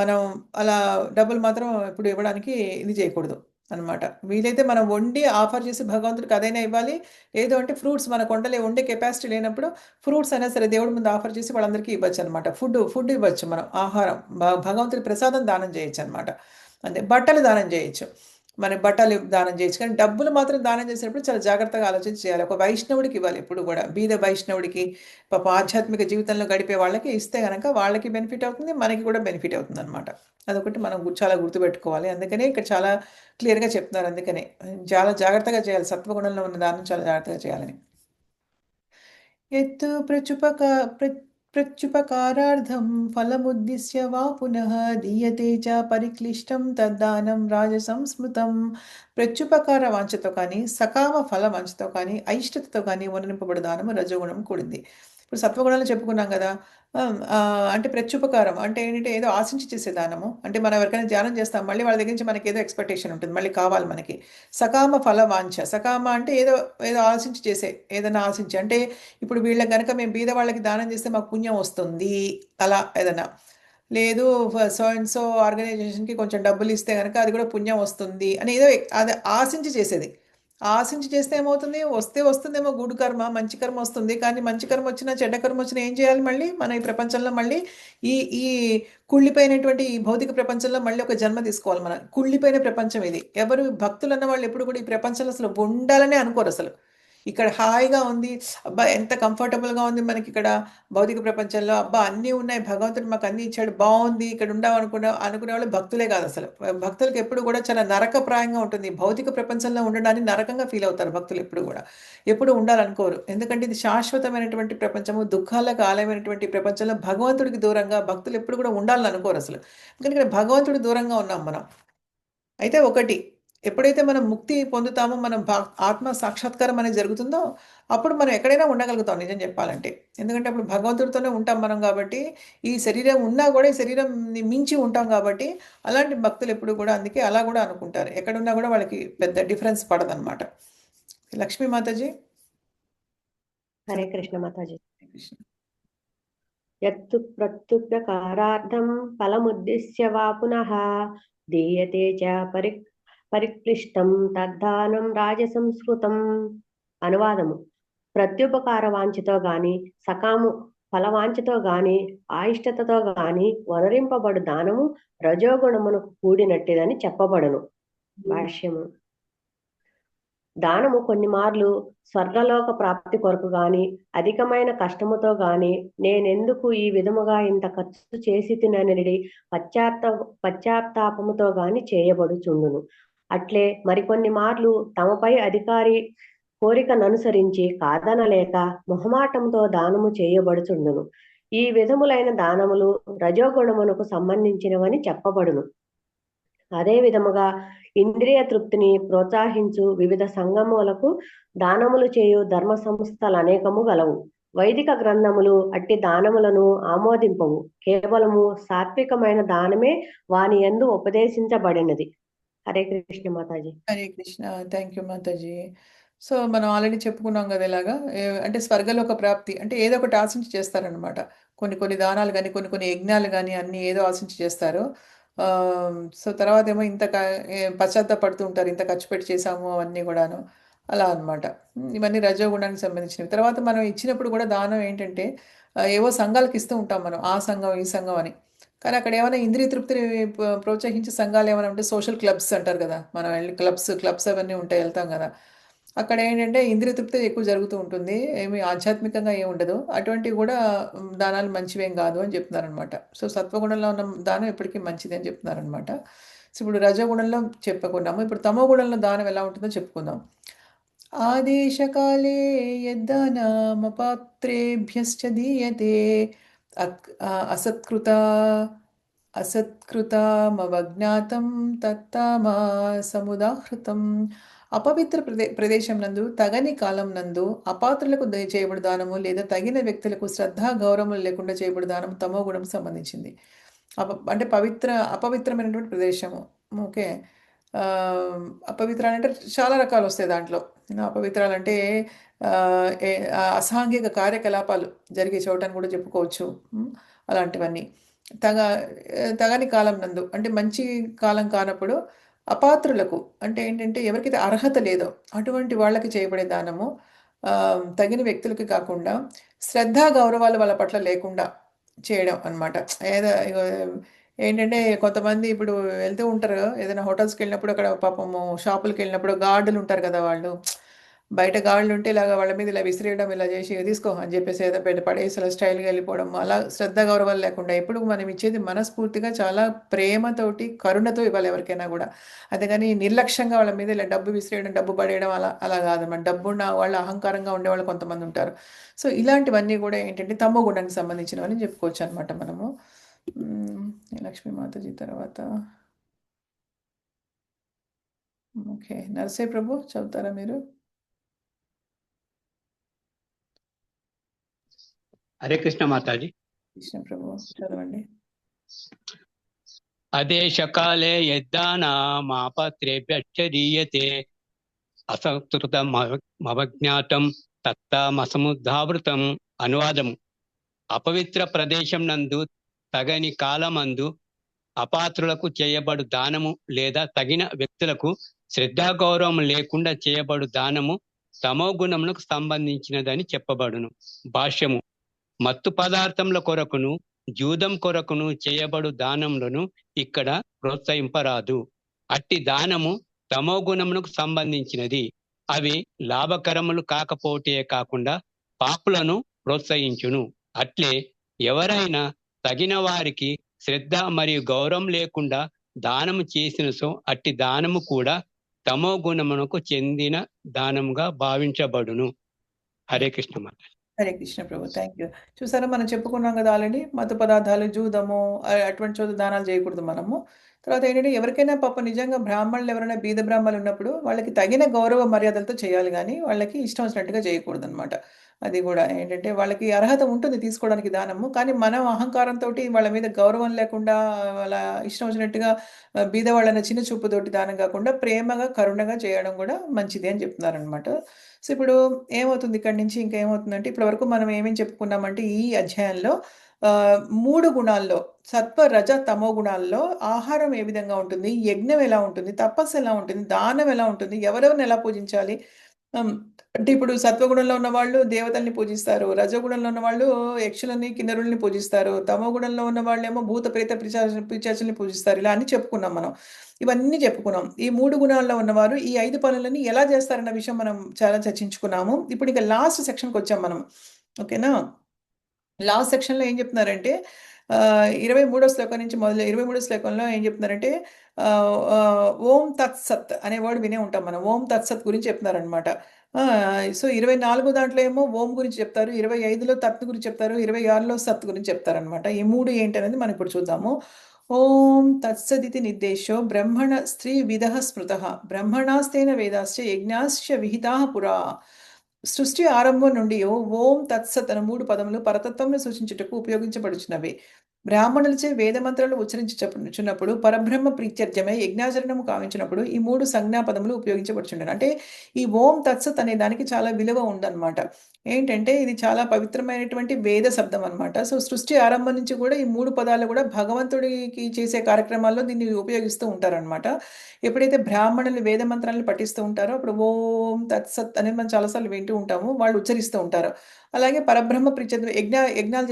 Speaker 1: మనం అలా డబ్బులు మాత్రం ఇప్పుడు ఇవ్వడానికి ఇది చేయకూడదు అనమాట. వీలైతే మనం వండి ఆఫర్ చేసి భగవంతుడికి అదైనా ఇవ్వాలి. లేదు అంటే ఫ్రూట్స్, మన కొండలే వండే కెపాసిటీ లేనప్పుడు ఫ్రూట్స్ అయినా సరే దేవుడి ముందు ఆఫర్ చేసి వాళ్ళందరికీ ఇవ్వచ్చు అనమాట. ఫుడ్ ఇవ్వచ్చు మనం, ఆహారం, భగవంతుడి ప్రసాదం దానం చేయొచ్చు అనమాట. అంతే, బట్టలు దానం చేయొచ్చు. మన బట్టలు దానం చేయొచ్చు, కానీ డబ్బులు మాత్రం దానం చేసేటప్పుడు చాలా జాగ్రత్తగా ఆలోచించి చేయాలి. ఒక వైష్ణవుడికి ఇవ్వాలి ఎప్పుడు కూడా, బీద వైష్ణవుడికి, పాప ఆధ్యాత్మిక జీవితంలో గడిపే వాళ్ళకి ఇస్తే కనుక వాళ్ళకి బెనిఫిట్ అవుతుంది, మనకి కూడా బెనిఫిట్ అవుతుంది అనమాట. అదొకటి మనం చాలా గుర్తుపెట్టుకోవాలి. అందుకనే ఇక్కడ చాలా క్లియర్గా చెప్తున్నారు. అందుకనే చాలా జాగ్రత్తగా చేయాలి, సత్వగుణంలో ఉన్న దానం చాలా జాగ్రత్తగా చేయాలని. యత్ ప్రత్యుపకారార్థం ఫలముద్దిశ్య వా పునః దీయతే చ పరిక్లిష్టం తద్దానం రాజసంస్మృతం. ప్రత్యుపకార వాంఛతో కానీ, సకామ ఫల వాంఛతో కానీ, అయిష్టతతో కానీ వర్ణింపబడు దానము రజోగుణం కూడింది. ఇప్పుడు సత్వగుణాలు చెప్పుకున్నాం కదా. అంటే ప్రత్యుపకారం అంటే ఏంటంటే ఏదో ఆశించి చేసే దానము. అంటే మనం ఎవరికైనా ధ్యానం చేస్తాం, మళ్ళీ వాళ్ళ దగ్గర నుంచి మనకి ఏదో ఎక్స్పెక్టేషన్ ఉంటుంది, మళ్ళీ కావాలి మనకి. సకామ ఫల వాంఛ, సకామ అంటే ఏదో ఏదో ఆశించి చేసే, ఏదైనా ఆశించి, అంటే ఇప్పుడు వీళ్ళకి కనుక మేము బీద వాళ్ళకి దానం చేస్తే మాకు పుణ్యం వస్తుంది అలా ఏదైనా, లేదు సో అండ్ సో ఆర్గనైజేషన్కి కొంచెం డబ్బులు ఇస్తే కనుక అది కూడా పుణ్యం వస్తుంది అని ఏదో అది ఆశించి చేసేది. ఆశించి చేస్తే ఏమవుతుంది, వస్తే వస్తుందేమో గుడ్ కర్మ, మంచి కర్మ వస్తుంది. కానీ మంచి కర్మ వచ్చినా చెడ్డ కర్మ వచ్చినా ఏం చేయాలి, మళ్ళీ మన ఈ ప్రపంచంలో మళ్ళీ ఈ ఈ కుళ్ళిపోయినటువంటి ఈ భౌతిక ప్రపంచంలో మళ్ళీ ఒక జన్మ తీసుకోవాలి. మన కుళ్ళిపోయిన ప్రపంచం ఇది. ఎవరు భక్తులు అన్న వాళ్ళు ఎప్పుడు కూడా ఈ ప్రపంచంలో అసలు ఉండాలనే అనుకోరు అసలు. ఇక్కడ హాయిగా ఉంది, అబ్బా ఎంత కంఫర్టబుల్గా ఉంది మనకి ఇక్కడ భౌతిక ప్రపంచంలో, అబ్బా అన్నీ ఉన్నాయి, భగవంతుడు మాకు అన్నీ ఇచ్చాడు, బాగుంది, ఇక్కడ ఉండాం అనుకునే వాళ్ళు భక్తులే కాదు అసలు. భక్తులకు ఎప్పుడు కూడా చాలా నరకప్రాయంగా ఉంటుంది. భౌతిక ప్రపంచంలో ఉండడాన్ని నరకంగా ఫీల్ అవుతారు భక్తులు ఎప్పుడు కూడా, ఎప్పుడు ఉండాలనుకోరు. ఎందుకంటే ఇది శాశ్వతమైనటువంటి ప్రపంచము, దుఃఖాలకు ఆలయమైనటువంటి ప్రపంచంలో భగవంతుడికి దూరంగా భక్తులు ఎప్పుడు కూడా ఉండాలని అనుకోరు అసలు. ఎందుకంటే ఇక్కడ భగవంతుడి దూరంగా ఉన్నాం మనం. అయితే ఒకటి, ఎప్పుడైతే మనం ముక్తి పొందుతామో, మనం ఆత్మ సాక్షాత్కారం అనేది జరుగుతుందో, అప్పుడు మనం ఎక్కడైనా ఉండగలుగుతాం నిజం చెప్పాలంటే. ఎందుకంటే అప్పుడు భగవంతుడితోనే ఉంటాం మనం కాబట్టి, ఈ శరీరం ఉన్నా కూడా ఈ శరీరంని మించి ఉంటాం కాబట్టి, అలాంటి భక్తులు ఎప్పుడు కూడా అందుకే అలా కూడా అనుకుంటారు. ఎక్కడున్నా కూడా వాళ్ళకి పెద్ద డిఫరెన్స్ పడదన్నమాట. లక్ష్మీ మాతాజీ.
Speaker 5: హరే కృష్ణ మాతాజీ.
Speaker 1: కృష్ణ.
Speaker 5: యత్తు ప్రత్యుపకారార్థం ఫలముద్దిశ్య వా పునః దీయతే చ పరిక్లిష్టం తద్దానం రాజసంస్కృతం. అనువాదము: ప్రత్యుపకార వాంఛతో గాని, సకాము ఫలవాంఛతో గాని, అయిష్టతతో గాని వనరింపబడు దానము రజోగుణమునకు కూడినట్టిదని చెప్పబడును. భాష్యము: దానము కొన్ని మార్లు స్వర్గలోక ప్రాప్తి కొరకు గాని, అధికమైన కష్టముతో గాని, నేనెందుకు ఈ విధముగా ఇంత ఖర్చు చేసి తిననిడి పశ్చాత్తాపముతో గాని చేయబడుచుండును. అట్లే మరికొన్ని మార్లు తమపై అధికారి కోరికననుసరించి కాదనలేక మొహమాటంతో దానము చేయబడుచుండును. ఈ విధములైన దానములు రజోగుణమునకు సంబంధించినవని చెప్పబడును. అదే విధముగా ఇంద్రియ తృప్తిని ప్రోత్సహించు వివిధ సంగములకు దానములు చేయు ధర్మ సంస్థలు అనేకము గలవు. వైదిక గ్రంథములు అట్టి దానములను ఆమోదింపవు. కేవలము సాత్వికమైన దానమే వాని యందు ఉపదేశించబడినది. హరే కృష్ణ మాతాజీ.
Speaker 1: హరే కృష్ణ. థ్యాంక్ యూ మాతాజీ. సో మనం ఆల్రెడీ చెప్పుకున్నాం కదా ఇలాగా, అంటే స్వర్గలోక ప్రాప్తి అంటే ఏదో ఒకటి ఆశించి చేస్తారనమాట. కొన్ని దానాలు కానీ, కొన్ని యజ్ఞాలు కానీ అన్నీ ఏదో ఆశించి చేస్తారు. సో తర్వాత ఏమో పశ్చాత్తాపడుతూ ఉంటారు, ఇంత ఖర్చు పెట్టి చేసాము అవన్నీ కూడాను, అలా అనమాట. ఇవన్నీ రజోగుణానికి సంబంధించినవి. తర్వాత మనం ఇచ్చినప్పుడు కూడా దానం ఏంటంటే ఏవో సంఘాలకు ఇస్తూ ఉంటాం మనం, ఆ సంఘం ఈ సంఘం అని. కానీ అక్కడ ఏమైనా ఇంద్రియ తృప్తిని ప్రోత్సహించే సంఘాలు ఏమైనా ఉంటే, సోషల్ క్లబ్స్ అంటారు కదా, మనం వెళ్ళి క్లబ్స్ అవన్నీ ఉంటాయి, వెళ్తాం కదా. అక్కడ ఏంటంటే ఇంద్రియ తృప్తి ఎక్కువ జరుగుతూ ఉంటుంది, ఏమి ఆధ్యాత్మికంగా ఏమి ఉండదు. అటువంటివి కూడా దానాలు మంచివేం కాదు అని చెప్తున్నారనమాట. సో సత్వగుణంలో ఉన్న దానం ఎప్పటికీ మంచిది అని చెప్తున్నారనమాట. సో ఇప్పుడు రజోగుణంలో చెప్పుకున్నాము, ఇప్పుడు తమో గుణంలో దానం ఎలా ఉంటుందో చెప్పుకుందాం. ఆదేశకాలే యద్దానామపాత్రేభ్యశ్చ దీయతే అసత్కృతమవజ్ఞాతం తత్తామసముదాహృతం. అపవిత్ర ప్రదేశం నందు, తగని కాలం నందు అపాత్రులకు చేయబడు దానము లేదా తగిన వ్యక్తులకు శ్రద్ధా గౌరవములు లేకుండా చేయబడు దానము తమో గుణం సంబంధించింది. అంటే అపవిత్రమైనటువంటి ప్రదేశము. ఓకే, అపవిత్రాలు అంటే చాలా రకాలు వస్తాయి దాంట్లో. అపవిత్రాలు అంటే అసాంఘిక కార్యకలాపాలు జరిగే చోటని కూడా చెప్పుకోవచ్చు. అలాంటివన్నీ తగని కాలం నందు అంటే మంచి కాలం కానప్పుడు, అపాత్రులకు అంటే ఏంటంటే ఎవరికైతే అర్హత లేదో అటువంటి వాళ్ళకి చేయబడే దానము, తగిన వ్యక్తులకి కాకుండా శ్రద్ధా గౌరవాలు వాళ్ళ పట్ల లేకుండా చేయడం అనమాట. ఏంటంటే కొంతమంది ఇప్పుడు వెళ్తూ ఉంటారు ఏదైనా హోటల్స్కి వెళ్ళినప్పుడు అక్కడ పాపము షాపులకి వెళ్ళినప్పుడు గార్డులు ఉంటారు కదా వాళ్ళు బయట గార్డులు ఉంటే ఇలాగ వాళ్ళ మీద ఇలా విసిరేయడం ఇలా చేసి తీసుకో అని చెప్పేసి ఏదో పెద్ద పడేసి అలా స్టైల్గా వెళ్ళిపోవడం అలా శ్రద్ధ గౌరవాలు లేకుండా ఎప్పుడు మనం ఇచ్చేది మనస్ఫూర్తిగా చాలా ప్రేమతోటి కరుణతో ఇవ్వాలి ఎవరికైనా కూడా అంతేగాని నిర్లక్ష్యంగా వాళ్ళ మీద ఇలా డబ్బు విసిరేయడం డబ్బు పడేయడం అలా కాదన్నమాట డబ్బు ఉన్న వాళ్ళు అహంకారంగా ఉండేవాళ్ళు కొంతమంది ఉంటారు సో ఇలాంటివన్నీ కూడా ఏంటంటే తమో గుణానికి సంబంధించినవని చెప్పుకోవచ్చు అనమాట మనము లక్ష్మీ మాతాజీ తర్వాత ఓకే నరసే ప్రభు చదువుతారా మీరు
Speaker 6: హరే కృష్ణ మాతాజీ.
Speaker 1: కృష్ణ ప్రభు చదవండి.
Speaker 6: అదేశకాలే యద్దానామాపత్రేభ్యచ్చరీయతే అసంస్కృతమవజ్ఞాతం తత్తమసముద్ధావృతం. అనువాదము: అపవిత్ర ప్రదేశం నందు తగని కాలమందు అపాత్రులకు చేయబడు దానము లేదా తగిన వ్యక్తులకు శ్రద్ధాగౌరవం లేకుండా చేయబడు దానము తమో గుణములకు సంబంధించినదని చెప్పబడును. భాష్యము: మత్తు పదార్థముల కొరకును జూదం కొరకును చేయబడు దానములను ఇక్కడ ప్రోత్సహింపరాదు. అట్టి దానము తమో గుణమునకు సంబంధించినది. అవి లాభకరములు కాకపోతే కాకుండా పాపులను ప్రోత్సహించును. అట్లే ఎవరైనా తగిన వారికి శ్రద్ధ మరియు గౌరవం లేకుండా దానము చేసిన సో అట్టి దానము కూడా తమో గుణమునకు చెందిన దానముగా భావించబడును. హరే కృష్ణ మాత.
Speaker 1: హరే కృష్ణ ప్రభు థ్యాంక్ యూ. చూసారా మనం చెప్పుకున్నాం కదా ఆల్రెడీ మత పదార్థాలు జూదము అటువంటి చోటు దానాలు చేయకూడదు మనము. తర్వాత ఏంటంటే ఎవరికైనా పాప నిజంగా బ్రాహ్మణులు ఎవరైనా బీద బ్రాహ్మణులు ఉన్నప్పుడు వాళ్ళకి తగిన గౌరవ మర్యాదలతో చేయాలి కానీ వాళ్ళకి ఇష్టం వచ్చినట్టుగా చేయకూడదు అనమాట. అది కూడా ఏంటంటే వాళ్ళకి అర్హత ఉంటుంది తీసుకోవడానికి దానము కానీ మనం అహంకారంతో వాళ్ళ మీద గౌరవం లేకుండా వాళ్ళ ఇష్టం వచ్చినట్టుగా బీద వాళ్ళని చిన్న చూపుతోటి దానం కాకుండా ప్రేమగా కరుణగా చేయడం కూడా మంచిది అని చెప్తున్నారనమాట. సో ఇప్పుడు ఏమవుతుంది ఇక్కడి నుంచి ఇంకా ఏమవుతుందంటే ఇప్పటి వరకు మనం ఏమేమి చెప్పుకున్నామంటే ఈ అధ్యాయంలో 3 గుణాల్లో సత్వ రజ తమో గుణాల్లో ఆహారం ఏ విధంగా ఉంటుంది, యజ్ఞం ఎలా ఉంటుంది, తపస్సు ఎలా ఉంటుంది, దానం ఎలా ఉంటుంది, ఎవరెవరిని ఎలా పూజించాలి. అంటే ఇప్పుడు సత్వగుణంలో ఉన్న వాళ్ళు దేవతల్ని పూజిస్తారు, రజగుణంలో ఉన్న వాళ్ళు యక్షులని కిన్నరుల్ని పూజిస్తారు, తమో గుణంలో ఉన్న వాళ్ళు ఏమో భూత ప్రేత పిశాచుల్ని పూజిస్తారు. ఇలా అన్ని చెప్పుకున్నాం మనం. ఇవన్నీ చెప్పుకున్నాం. ఈ 3 గుణాల్లో ఉన్నవారు ఈ 5 పనులని ఎలా చేస్తారన్న విషయం మనం చాలా చర్చించుకున్నాము. ఇప్పుడు ఇక లాస్ట్ సెక్షన్కి వచ్చాం మనం. ఓకేనా. లాస్ట్ సెక్షన్లో ఏం చెప్తున్నారంటే 23వ శ్లోకం నుంచి మొదలు 23వ శ్లోకంలో ఏం చెప్తున్నారంటే ఓం తత్సత్ అనే వర్డ్ వినే ఉంటాం మనం. ఓం తత్సత్ గురించి చెప్తున్నారనమాట. సో 24 దాంట్లో ఏమో ఓం గురించి చెప్తారు, 25లో తత్ గురించి చెప్తారు, 26లో సత్ గురించి చెప్తారనమాట. ఈ 3 ఏంటనేది మనం ఇప్పుడు చూద్దాము. ఓం తత్సదితి నిర్దేశో బ్రహ్మణ స్త్రీ విధ స్మృత బ్రహ్మణాస్తేన వేదాశ్చ యజ్ఞాశ్చ విహితా పురా. సృష్టి ఆరంభం నుండి ఓం తత్సత్ అను 3 పదములు పరతత్వంను సూచించుటకు ఉపయోగించబడుచున్నవి. బ్రాహ్మణులచే వేదమంత్రాలు ఉచ్చరించుచున్నప్పుడు పరబ్రహ్మ ప్రీత్యర్థ్యమై యజ్ఞాచరణము కావించినప్పుడు ఈ 3 సంజ్ఞాపదములు ఉపయోగించబడుచుండను. అంటే ఈ ఓం తత్సత్ అనే దానికి చాలా విలువ ఉందన్నమాట. ఏంటంటే ఇది చాలా పవిత్రమైనటువంటి వేద శబ్దం అనమాట. సో సృష్టి ఆరంభం నుంచి కూడా ఈ 3 పదాలు కూడా భగవంతుడికి చేసే కార్యక్రమాల్లో దీన్ని ఉపయోగిస్తూ ఉంటారనమాట. ఎప్పుడైతే బ్రాహ్మణులు వేద మంత్రాలను పఠిస్తూ ఉంటారో అప్పుడు ఓం తత్సత్ అనేది మనం చాలాసార్లు వింటూ ఉంటాము, వాళ్ళు ఉచ్చరిస్తూ ఉంటారు. అలాగే పరబ్రహ్మ ప్రీత్యర్థం యజ్ఞాలు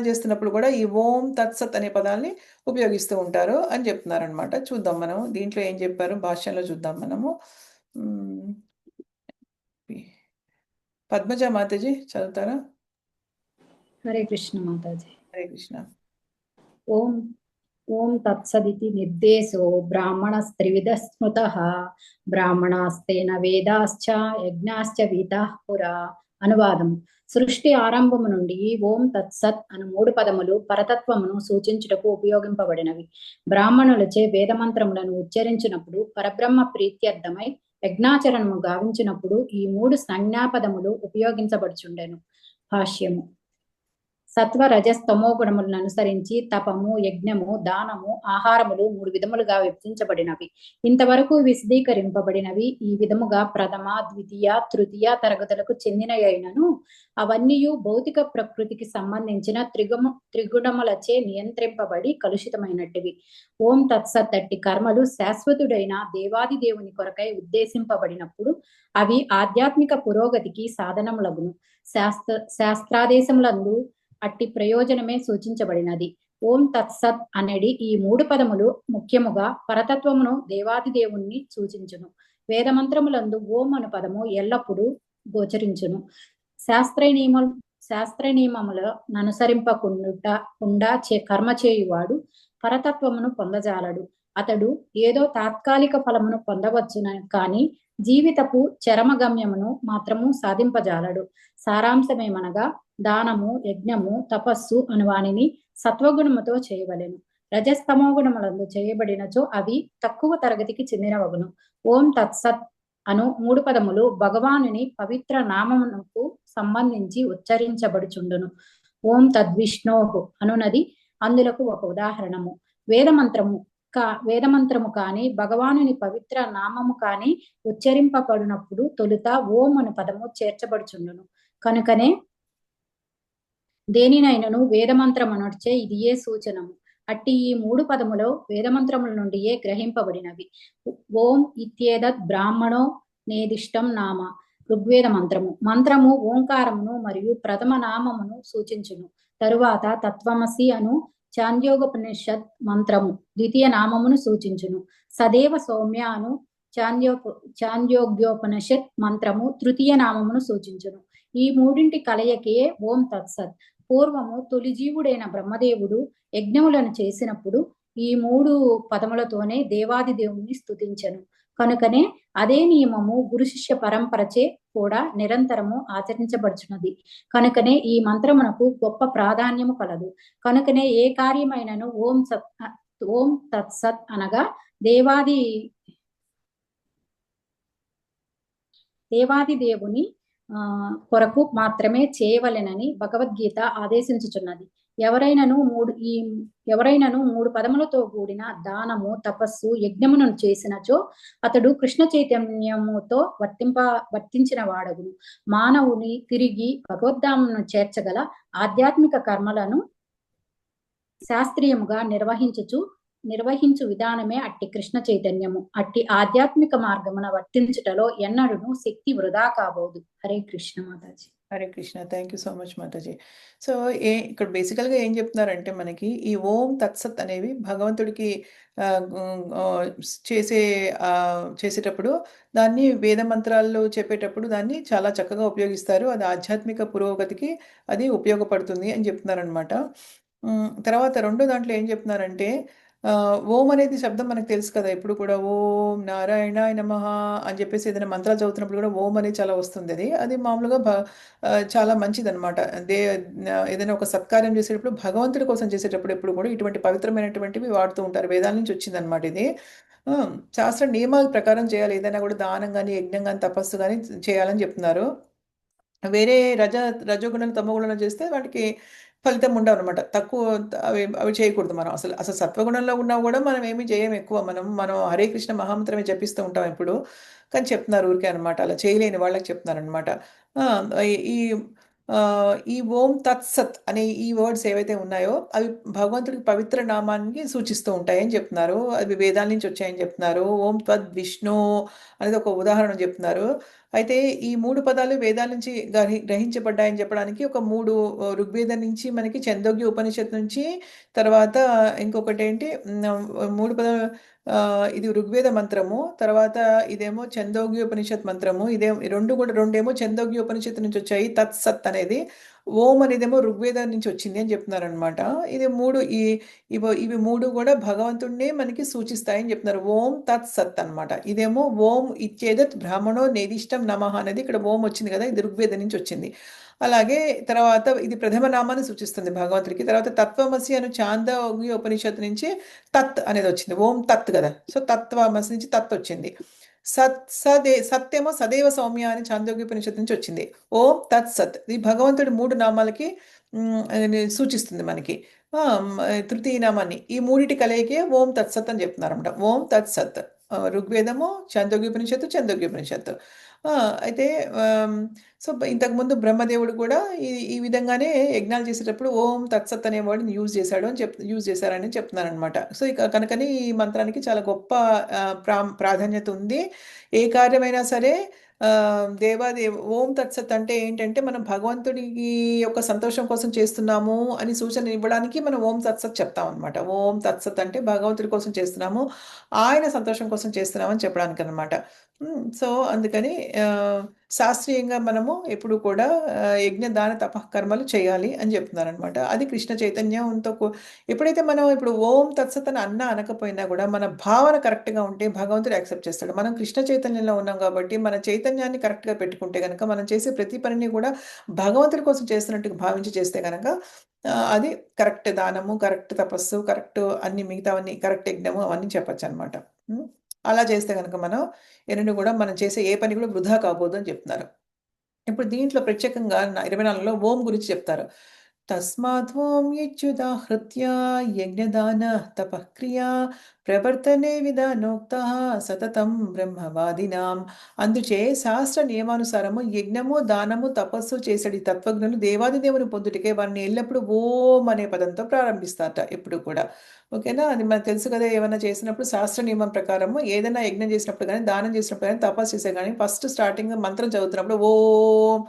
Speaker 1: చేస్తున్నప్పుడు కూడా ఈ ఓం తత్సత్ అనే పదాన్ని ఉపయోగిస్తూ ఉంటారు అని చెప్తున్నారు అనమాట. చూద్దాం మనం దీంట్లో ఏం చెప్పారు భాష్యంలో చూద్దాం మనము. పద్మజ మాతాజీ చదువుతారా.
Speaker 7: హరే కృష్ణ మాతాజీ.
Speaker 1: హరే కృష్ణ.
Speaker 7: ఓం ఓం తత్సదితి నిర్దేశో బ్రాహ్మణస్త్రివిధ స్మృతః బ్రాహ్మణాస్తేన వేదాశ్చ యజ్ఞాశ్చ విహితాః పురా. అనువాదం: సృష్టి ఆరంభము నుండి ఓం తత్సత్ అను 3 పదములు పరతత్వమును సూచించుటకు ఉపయోగింపబడినవి. బ్రాహ్మణులచే వేదమంత్రములను ఉచ్చరించినప్పుడు పరబ్రహ్మ ప్రీత్యర్థమై యజ్ఞాచరణము గావించినప్పుడు ఈ 3 సంజ్ఞాపదములు ఉపయోగించబడుచుండెను. భాష్యము: సత్వ రజస్తమో గుణములను అనుసరించి తపము, యజ్ఞము, దానము, ఆహారములు 3 విధములుగా విభజించబడినవి. ఇంతవరకు విశదీకరింపబడినవి ఈ విధముగా ప్రథమ, ద్వితీయ, తృతీయ తరగతులకు చెందినయైనను అవన్నీ భౌతిక ప్రకృతికి సంబంధించిన త్రిగుణములచే నియంత్రింపబడి కలుషితమైనటివి. ఓం తత్సత్ అట్టి కర్మలు శాశ్వతుడైన దేవాది దేవుని కొరకై ఉద్దేశింపబడినప్పుడు అవి ఆధ్యాత్మిక పురోగతికి సాధనములగును. శాస్త్రాదేశములందు అట్టి ప్రయోజనమే సూచించబడినది. ఓం తత్సత్ అనేది ఈ 3 పదములు ముఖ్యముగా పరతత్వమును దేవాది దేవుణ్ణి సూచించును. వేదమంత్రములందు ఓం అను పదము ఎల్లప్పుడూ గోచరించును. శాస్త్ర నియమములను అనుసరింపకుండా కర్మ చేయువాడు పరతత్వమును పొందజాలడు. అతడు ఏదో తాత్కాలిక ఫలమును పొందవచ్చున కానీ జీవితపు చరమగమ్యమును మాత్రము సాధింపజాలడు. సారాంశమేమనగా దానము, యజ్ఞము, తపస్సు అనువానిని సత్వగుణముతో చేయవలెను. రజస్తమో గుణములందు చేయబడినచో అవి తక్కువ తరగతికి చెందినవగును. ఓం తత్సత్ అను 3 పదములు భగవానుని పవిత్ర నామమునకు సంబంధించి ఉచ్చరించబడుచుండును. ఓం తద్విష్ణోహు అనునది అందులకు ఒక ఉదాహరణము. వేదమంత్రము కాని భగవానుని పవిత్ర నామము కాని ఉచ్చరింపబడినప్పుడు తొలుత ఓం అను పదము చేర్చబడుచుండును. కనుకనే దేనినైనను వేదమంత్రమనొచ్చే ఇదియే సూచనము. అట్టి ఈ 3 పదములో వేదమంత్రముల నుండియే గ్రహింపబడినవి. ఓం ఇత్యేదత్ బ్రాహ్మణో నేదిష్టం నామ. ఋగ్వేద మంత్రము ఓంకారమును మరియు ప్రథమ నామమును సూచించును. తరువాత తత్వమసి అను చాంద్యోగోపనిషత్ మంత్రము ద్వితీయ నామమును సూచించును. సదేవ సౌమ్య అను చాంద్యోగ్యోపనిషత్ మంత్రము తృతీయ నామమును సూచించును. ఈ 3 కలయికే ఓం తత్సత్. పూర్వము తొలి జీవుడైన బ్రహ్మదేవుడు యజ్ఞములను చేసినప్పుడు ఈ 3 పదములతోనే దేవాది దేవుణ్ణి స్తుతించెను. కనుకనే అదే నియమము గురు శిష్య పరంపరచే కూడా నిరంతరము ఆచరించబడుచున్నది. కనుకనే ఈ మంత్రమునకు గొప్ప ప్రాధాన్యము కలదు. కనుకనే ఏ కార్యమైనను ఓం తత్సత్ అనగా దేవాది దేవుని కొరకు మాత్రమే చేయవలెనని భగవద్గీత ఆదేశించుచున్నది. ఎవరైనను 3 పదములతో కూడిన దానము, తపస్సు, యజ్ఞమును చేసినచో అతడు కృష్ణ చైతన్యముతో వర్తించిన వాడగును. మానవుని తిరిగి భగవద్ధామను చేర్చగల ఆధ్యాత్మిక కర్మలను శాస్త్రీయముగా నిర్వహించు విధానమే అట్టి కృష్ణ చైతన్యము. అట్టి ఆధ్యాత్మిక మార్గమున వర్తించుటలో ఎన్నడూను శక్తి వృధా కాబోదు. హరే కృష్ణ మాతాజీ.
Speaker 1: Hare Krishna. Thank you so much మాతాజీ. సో ఇక్కడ బేసికల్గా ఏం చెప్తున్నారంటే మనకి ఈ ఓం తత్సత్ అనేవి భగవంతుడికి చేసేటప్పుడు దాన్ని వేద మంత్రాల్లో చెప్పేటప్పుడు దాన్ని చాలా చక్కగా ఉపయోగిస్తారు. అది ఆధ్యాత్మిక పురోగతికి అది ఉపయోగపడుతుంది అని చెప్తున్నారనమాట. తర్వాత రెండో దాంట్లో ఏం చెప్తున్నారంటే ఓం అనేది శబ్దం మనకు తెలుసు కదా. ఇప్పుడు కూడా ఓం నారాయణాయ నమః అని చెప్పేసి ఏదైనా మంత్రాలు చదువుతున్నప్పుడు కూడా ఓం అనేది చాలా వస్తుంది. అది మామూలుగా చాలా మంచిది అనమాట. ఏదైనా ఒక సత్కార్యం చేసేటప్పుడు భగవంతుడి కోసం చేసేటప్పుడు ఎప్పుడు కూడా ఇటువంటి పవిత్రమైనటువంటివి వాడుతూ ఉంటారు. వేదాల నుంచి వచ్చిందనమాట ఇది. శాస్త్ర నియమాల ప్రకారం చేయాలి. ఏదైనా కూడా దానం కానీ, యజ్ఞం కానీ, తపస్సు కానీ చేయాలని చెప్తున్నారు. వేరే రజోగుణం, తమోగుణం చేస్తే వాటికి ఫలితం ఉండవు అనమాట. తక్కువ అవి చేయకూడదు. మనం అసలు సత్వగుణంలో ఉన్నా కూడా మనం ఏమి చేయము ఎక్కువ. మనం హరే కృష్ణ మహామంత్రమే జపిస్తూ ఉంటాం ఎప్పుడు. కానీ చెప్తున్నారు ఊరికే అనమాట. అలా చేయలేని వాళ్ళకి చెప్తున్నారు అనమాట. ఈ ఓం తత్సత్ అనే ఈ వర్డ్స్ ఏవైతే ఉన్నాయో అవి భగవంతుడికి పవిత్ర నామానికి సూచిస్తూ ఉంటాయని చెప్తున్నారు. అవి వేదాల నుంచి వచ్చాయని చెప్తున్నారు. ఓం త్వద్ విష్ణు అనేది ఒక ఉదాహరణ చెప్తున్నారు. అయితే ఈ 3 పదాలు వేదాల నుంచి గ్రహించబడ్డాయని చెప్పడానికి ఒక 3 ఋగ్వేదం నుంచి మనకి చందోగ్య ఉపనిషత్ నుంచి, తర్వాత ఇంకొకటి ఏంటి 3 పదాలు ఇది ఋగ్వేద మంత్రము, తర్వాత ఇదేమో చందోగ్య ఉపనిషత్ మంత్రము. రెండేమో చందోగ్య ఉపనిషత్తు నుంచి వచ్చాయి. తత్ సత్ అనేది ఓం అనేదేమో ఋగ్వేదం నుంచి వచ్చింది అని చెప్తున్నారనమాట. ఇవి 3 కూడా భగవంతుడినే మనకి సూచిస్తాయని చెప్తున్నారు. ఓం తత్ సత్ అనమాట. ఇదేమో ఓం ఇచ్చేదత్ బ్రాహ్మణో నేదిష్టం నమః అనేది ఇక్కడ ఓం వచ్చింది కదా, ఇది ఋగ్వేదం నుంచి వచ్చింది. అలాగే తర్వాత ఇది ప్రథమ నామాన్ని సూచిస్తుంది భగవంతుడికి. తర్వాత తత్వమసి అను చాందోగ్య ఉపనిషత్తు నుంచి తత్ అనేది వచ్చింది. ఓం తత్ కదా, సో తత్వమసి నుంచి తత్ వచ్చింది. సత్యేమో సదేవ సౌమ్య అని చాందోగ్య ఉపనిషత్తు నుంచి వచ్చింది. ఓం తత్ సత్ ఇది భగవంతుడి 3 నామాలకి సూచిస్తుంది మనకి. తృతీయ నామాన్ని ఈ 3 కలయికే ఓం తత్సత్ అని చెప్తున్నారు అనమాట. ఓం తత్సత్ ఋగ్వేదము, చందోగ్యోపనిషత్తు, చందోగ్యోపనిషత్తు. అయితే సో ఇంతకుముందు బ్రహ్మదేవుడు కూడా ఈ విధంగానే యజ్ఞాలు చేసేటప్పుడు ఓం తత్సత్ అనే వర్డ్ని యూజ్ చేశారని చెప్తున్నారనమాట. సో కనుకని ఈ మంత్రానికి చాలా గొప్ప ప్రాధాన్యత ఉంది. ఏ కార్యమైనా సరే దేవాది ఓం తత్సత్ అంటే ఏంటంటే మనం భగవంతుడికి యొక్క సంతోషం కోసం చేస్తున్నాము అని సూచన ఇవ్వడానికి మనం ఓం తత్సత్ చెప్తాం అనమాట. ఓం తత్సత్ అంటే భగవంతుడి కోసం చేస్తున్నాము, ఆయన సంతోషం కోసం చేస్తున్నాము అని చెప్పడానికి అనమాట. సో అందుకని శాస్త్రీయంగా మనము ఎప్పుడు కూడా యజ్ఞ దాన తప కర్మలు చేయాలి అని చెప్తున్నారనమాట. అది కృష్ణ చైతన్యంతో ఎప్పుడైతే మనం ఇప్పుడు ఓం తత్సత్ అని అన్నా అనకపోయినా కూడా మన భావన కరెక్ట్గా ఉంటే భగవంతుడు యాక్సెప్ట్ చేస్తాడు. మనం కృష్ణ చైతన్యంలో ఉన్నాం కాబట్టి మన చైతన్యాన్ని కరెక్ట్గా పెట్టుకుంటే కనుక మనం చేసే ప్రతి పనిని కూడా భగవంతుడి కోసం చేస్తున్నట్టుగా భావించి చేస్తే కనుక అది కరెక్ట్ దానము, కరెక్ట్ తపస్సు, కరెక్ట్ అన్ని మిగతావన్నీ కరెక్ట్ యజ్ఞము అవన్నీ చెప్పచ్చు అనమాట. అలా చేస్తే కనుక మనం ఎన్ని కూడా మనం చేసే ఏ పని కూడా వృధా కాబోదు అని చెప్తున్నారు. ఇప్పుడు దీంట్లో ప్రత్యేకంగా 24లో ఓం గురించి చెప్తారు. తస్మాదోం ఇత్యుదాహృత్య యజ్ఞదాన తపక్రియా ప్రవర్తనే విధానోక్త సతతం బ్రహ్మవాదినాం. అందుచే శాస్త్ర నియమానుసారము యజ్ఞము దానము తపస్సు చేసడి తత్వజ్ఞులు దేవాది దేవుని పొందుటికే వారిని ఎల్లప్పుడూ ఓం అనే పదంతో ప్రారంభిస్తారట ఎప్పుడు కూడా. ఓకేనా, అది మనకు తెలుసు కదా. ఏమైనా చేసినప్పుడు శాస్త్ర నియమం ప్రకారము ఏదైనా యజ్ఞం చేసినప్పుడు కానీ దానం చేసినప్పుడు కానీ తపస్సు చేసే కానీ ఫస్ట్ స్టార్టింగ్ మంత్రం చదువుతున్నప్పుడు ఓం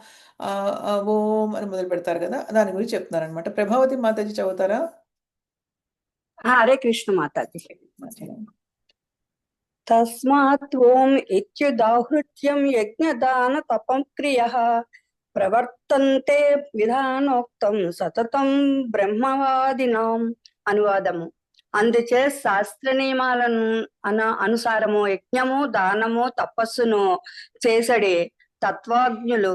Speaker 1: ఓం అని మొదలు పెడతారు కదా, దాని గురించి చెప్తున్నారు అనమాట. ప్రభావతి మాతాజీ చదువుతారా?
Speaker 8: హరే కృష్ణ మాతాజీ. తస్మాత్ ఓం ఇత్యుదాహృత్యం యజ్ఞదాన తపం క్రియః ప్రవర్తంతే విధానోక్తం సతతం బ్రహ్మవాదినాం. అనువాదము: అందుచే శాస్త్ర నియమాలను అనుసారము యజ్ఞము దానము తపస్సును చేసడి తత్వజ్ఞులు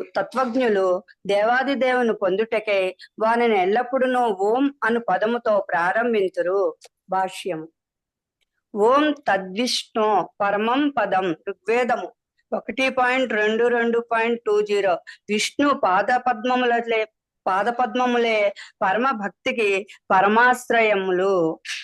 Speaker 8: దేవాది దేవుని పొందుటకై వారిని ఎల్లప్పుడూ ఓం అను పదముతో ప్రారంభింతురు. భాష్యము: ఓం తద్విష్ణు పరమం పదం. ఋగ్వేదము 1.22.20. విష్ణు పాదపద్మములే పరమ భక్తికి పరమాశ్రయములు.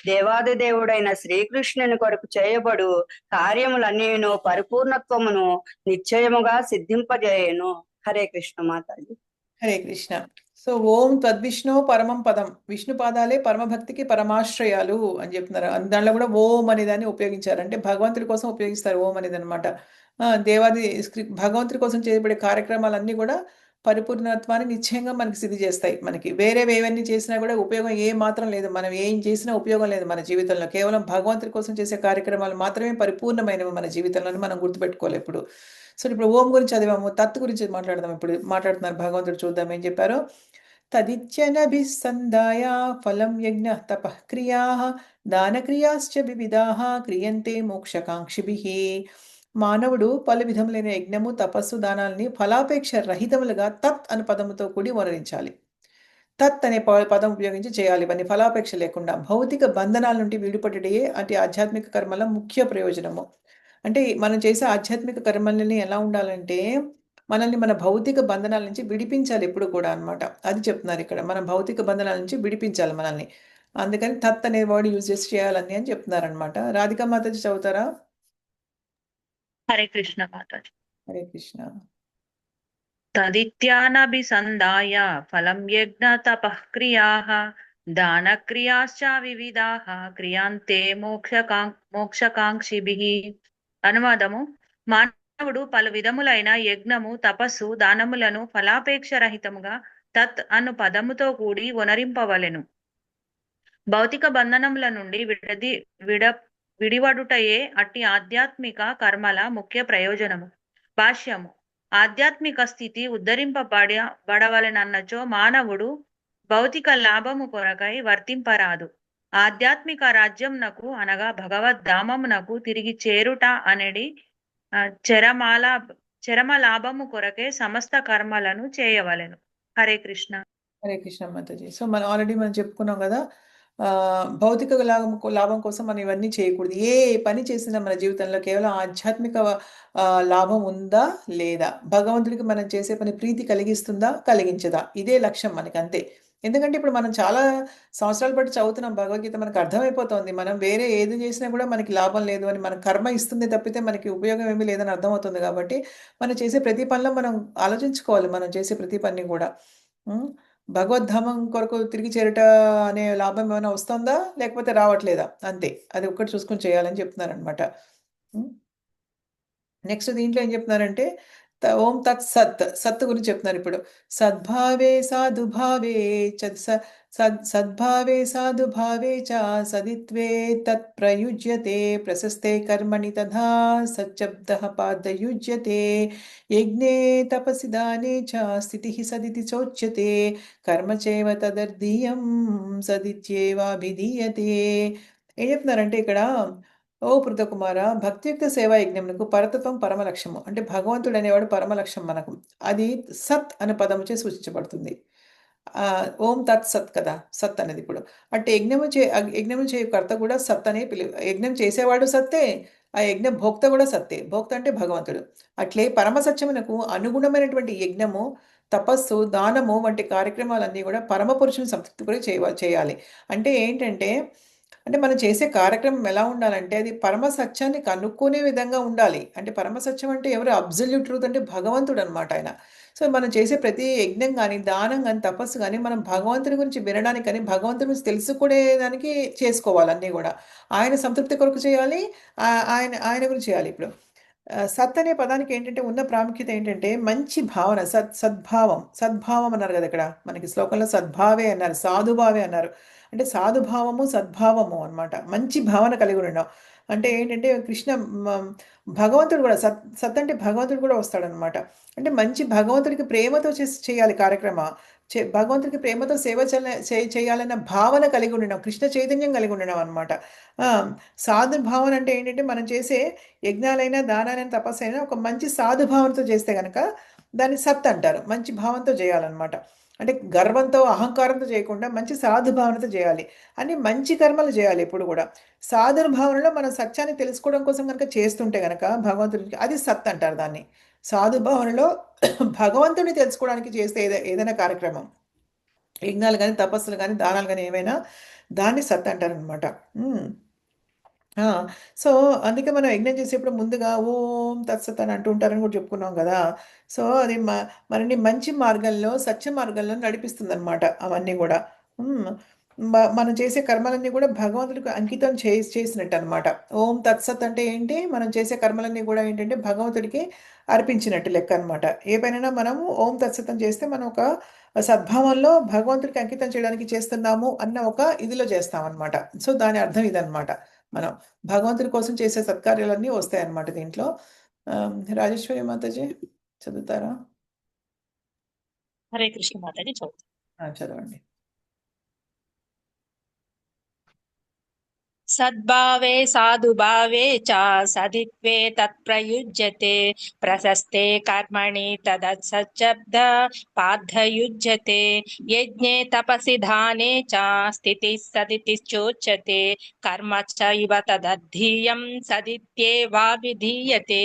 Speaker 8: దేవాది దేవుడైన శ్రీకృష్ణుని కొరకు చేయబడు కార్యములన్నీను పరిపూర్ణత్వమును నిశ్చయముగా సిద్ధింపజేయను. హరే కృష్ణ మాతాజీ.
Speaker 1: హరే కృష్ణ. సో ఓం తద్విష్ణు పరమం పదం, విష్ణు పాదాలే పరమభక్తికి పరమాశ్రయాలు అని చెప్తున్నారు. దాంట్లో కూడా ఓం అనే దాన్ని ఉపయోగించారు, అంటే భగవంతుడి కోసం ఉపయోగిస్తారు ఓం అనేది అనమాట. దేవాది భగవంతుడి కోసం చేయబడే కార్యక్రమాలన్నీ కూడా పరిపూర్ణత్వాన్ని నిశ్చయంగా మనకి సిద్ధి చేస్తాయి. మనకి వేరేవేవన్నీ చేసినా కూడా ఉపయోగం ఏ మాత్రం లేదు, మనం ఏం చేసినా ఉపయోగం లేదు మన జీవితంలో. కేవలం భగవంతుడి కోసం చేసే కార్యక్రమాలు మాత్రమే పరిపూర్ణమైనవి మన జీవితంలోని మనం గుర్తుపెట్టుకోవాలి ఇప్పుడు. సో ఇప్పుడు ఓం గురించి చదివాము, తత్ గురించి మాట్లాడదాం. ఇప్పుడు మాట్లాడుతున్నారు భగవంతుడు, చూద్దాం ఏం చెప్పారో. తదిత్యనభిసందాయ ఫలం యజ్ఞ తపః క్రియాః దానక్రియాశ్చ వివిధాః క్రియంతే మోక్షకాంక్షిభిః. మానవుడు పలు విధములైన యజ్ఞము తపస్సు దానాలని ఫలాపేక్ష రహితములుగా తత్ అనే పదముతో కూడి వర్ణించాలి. తత్ అనే పదం ఉపయోగించి చేయాలి ఇవన్నీ ఫలాపేక్ష లేకుండా. భౌతిక బంధనాల నుండి విడిపడే అటు ఆధ్యాత్మిక కర్మల ముఖ్య ప్రయోజనము. అంటే మనం చేసే ఆధ్యాత్మిక కర్మలని ఎలా ఉండాలంటే మనల్ని మన భౌతిక బంధనాల నుంచి విడిపించాలి ఎప్పుడు కూడా అనమాట. అది చెప్తున్నారు ఇక్కడ, మన భౌతిక బంధనాల నుంచి విడిపించాలి మనల్ని. అందుకని తత్ అనే వర్డ్ యూజ్ చేసి చేయాలని అని చెప్తున్నారు అనమాట. రాధికా మాతాజీ చదువుతారా?
Speaker 9: హరే కృష్ణ మాతాజీ.
Speaker 1: హరే కృష్ణ.
Speaker 9: తదిత్యానభిసందాయ ఫలం యజ్ఞ తపః క్రియాః దానక్రియాశ్చ వివిధాః క్రియాంతే మోక్షకాంక్షిభిః. అనువాదము: మానవుడు పలు విధములైన యజ్ఞము తపస్సు దానములను ఫలాపేక్ష రహితముగా తత్ అను పదముతో కూడి వనరింపవలెను. భౌతిక బంధనముల నుండి విడివడుటయే అట్టి ఆధ్యాత్మిక కర్మల ముఖ్య ప్రయోజనము. భాష్యము: ఆధ్యాత్మిక స్థితి ఉద్ధరింపబడవలెనన్నచో మానవుడు భౌతిక లాభము కొరకై వర్తింపరాదు. ఆధ్యాత్మిక రాజ్యంనకు అనగా భగవద్ధామమునకు తిరిగి చేరుట అనేది చరమ లాభము కొరకే సమస్త కర్మలను చేయవలెను. హరే కృష్ణ.
Speaker 1: హరే కృష్ణ మాతాజీ. సో మనం చెప్పుకున్నాం కదా, భౌతిక లాభం కోసం మనం ఇవన్నీ చేయకూడదు. ఏ పని చేసినా మన జీవితంలో కేవలం ఆధ్యాత్మిక లాభం ఉందా లేదా, భగవంతుడికి మనం చేసే పని ప్రీతి కలిగిస్తుందా కలిగించదా, ఇదే లక్ష్యం మనకి, అంతే. ఎందుకంటే ఇప్పుడు మనం చాలా సంవత్సరాల పాటు చదువుతున్నాం భగవద్గీత, మనకు అర్థమైపోతుంది మనం వేరే ఏది చేసినా కూడా మనకి లాభం లేదు అని, మన కర్మ ఇస్తుంది తప్పితే మనకి ఉపయోగం ఏమీ లేదని అర్థమవుతుంది. కాబట్టి మనం చేసే ప్రతి పనిలో మనం ఆలోచించుకోవాలి, మనం చేసే ప్రతి పని కూడా భగవద్ధామం కొరకు తిరిగి చేరట అనే లాభం ఏమైనా వస్తుందా లేకపోతే రావట్లేదా, అంతే. అది ఒక్కటి చూసుకొని చేయాలని చెప్తున్నారనమాట. నెక్స్ట్ దీంట్లో ఏం చెప్తున్నారంటే ఓం తత్ సత్, సత్ గురించి చెప్తున్నారు ఇప్పుడు. సద్భావే సాధుభావే సద్భావే సాధుభావే చ సదిత్వే తత్ ప్రయుజ్యతే ప్రశస్తే కర్మణి తథా సచ్చబ్దః పాదయుజ్యతే యజ్ఞే తపసి దానే చ స్థితిః సదితి చోచ్యతే కర్మ చైవ తదర్థీయం సదిత్యేవాభిధీయతే. ఏం చెప్తున్నారంటే ఇక్కడ, ఓ పృథకుమార, భక్తియుక్త సేవా యజ్ఞమునకు పరతత్వం పరమ లక్ష్యము. అంటే భగవంతుడు అనేవాడు పరమ లక్ష్యం మనకు. అది సత్ అనే పదముచే సూచించబడుతుంది. ఓం తత్ సత్ కదా సత్ అనేది ఇప్పుడు. అంటే యజ్ఞము చేయు కర్త కూడా సత్ అనే యజ్ఞం చేసేవాడు సత్తే, ఆ యజ్ఞ భోక్త కూడా సత్తే. భోక్త అంటే భగవంతుడు. అట్లే పరమ సత్యమునకు అనుగుణమైనటువంటి యజ్ఞము, తపస్సు, దానము వంటి కార్యక్రమాలన్నీ కూడా పరమ పురుషుని సంతృప్తి కూడా చేయాలి. అంటే ఏంటంటే, అంటే మనం చేసే కార్యక్రమం ఎలా ఉండాలంటే అది పరమ సత్యాన్ని కనుక్కునే విధంగా ఉండాలి. అంటే పరమ సత్యం అంటే ఎవరు? అబ్సల్యూట్ ట్రూత్ అంటే భగవంతుడు అనమాట ఆయన. సో మనం చేసే ప్రతి యజ్ఞం కానీ, దానం కానీ, తపస్సు కానీ మనం భగవంతుని గురించి వినడానికి కానీ, భగవంతుని గురించి తెలుసుకునేదానికి చేసుకోవాలి అన్నీ కూడా. ఆయన సంతృప్తి కొరకు చేయాలి, ఆయన గురించి చేయాలి. ఇప్పుడు సత్ అనే పదానికి ఏంటంటే ఉన్న ప్రాముఖ్యత ఏంటంటే మంచి భావన, సద్భావం అన్నారు కదా ఇక్కడ మనకి శ్లోకంలో. సద్భావే అన్నారు, సాధుభావే అన్నారు. అంటే సాధుభావము సద్భావము అన్నమాట. మంచి భావన కలిగి ఉండడం అంటే ఏంటంటే భగవంతుడు కూడా సత్ అంటే భగవంతుడు కూడా వస్తాడనమాట. అంటే మంచి భగవంతుడికి ప్రేమతో చేయాలి కార్యక్రమం. భగవంతుడికి ప్రేమతో సేవ చేయాలన్న భావన కలిగి ఉండడం, కృష్ణ చైతన్యం కలిగి ఉండడం అనమాట. సాధు భావన అంటే ఏంటంటే మనం చేసే యజ్ఞాలైనా, దానాలైనా, తపస్సు అయినా ఒక మంచి సాధు భావనతో చేస్తే కనుక దాన్ని సత్ అంటారు. మంచి భావంతో చేయాలన్నమాట. అంటే గర్వంతో, అహంకారంతో చేయకుండా మంచి సాధు భావనతో చేయాలి. అని మంచి కర్మలు చేయాలి ఎప్పుడు కూడా. సాధు భావనలో మనం సత్యాన్ని తెలుసుకోవడం కోసం కనుక చేస్తుంటే కనుక భగవంతుడికి అది సత్ అంటారు దాన్ని. సాధు భావనలో భగవంతుడిని తెలుసుకోవడానికి చేస్తే ఏదైనా కార్యక్రమం, యజ్ఞాలు కానీ, తపస్సులు కానీ, దానాలు కానీ ఏమైనా, దాన్ని సత్ అంటారనమాట. సో అందుకే మనం యజ్ఞం చేసేప్పుడు ముందుగా ఓం తత్సత్ అని అంటుంటారని కూడా చెప్పుకున్నాం కదా. సో అది మనని మంచి మార్గంలో, సత్య మార్గంలో నడిపిస్తుంది అనమాట అవన్నీ కూడా. మనం చేసే కర్మలన్నీ కూడా భగవంతుడికి అంకితం చేసినట్టు అనమాట. ఓం తత్సత్ అంటే ఏంటి? మనం చేసే కర్మలన్నీ కూడా ఏంటంటే భగవంతుడికి అర్పించినట్టు లెక్క అనమాట. ఏ పైన మనము ఓం తత్సత్ అని చేస్తే మనం ఒక సద్భావంలో భగవంతుడికి అంకితం చేయడానికి చేస్తున్నాము అన్న ఒక ఇదిలో చేస్తాం అనమాట. సో దాని అర్థం ఇదనమాట. మనం భగవంతుడి కోసం చేసే సత్కార్యాలన్నీ వస్తాయి అన్నమాట దీంట్లో. రాజేశ్వరి మాతాజీ చదువుతారా?
Speaker 10: హరే కృష్ణ మాతాజీ
Speaker 1: చదవండి.
Speaker 10: సద్భావే సాధుభావే చ సదిత్వే తత్ప్రయుజ్యతే ప్రశస్తే కర్మణి తదసచ్చబ్ద పార్థయుజ్యతే యజ్ఞే తపసి దానే చ స్థితి సదితి చోచ్యతే కర్మ చైవ తదర్థీయం సదిత్యేవాభిధీయతే.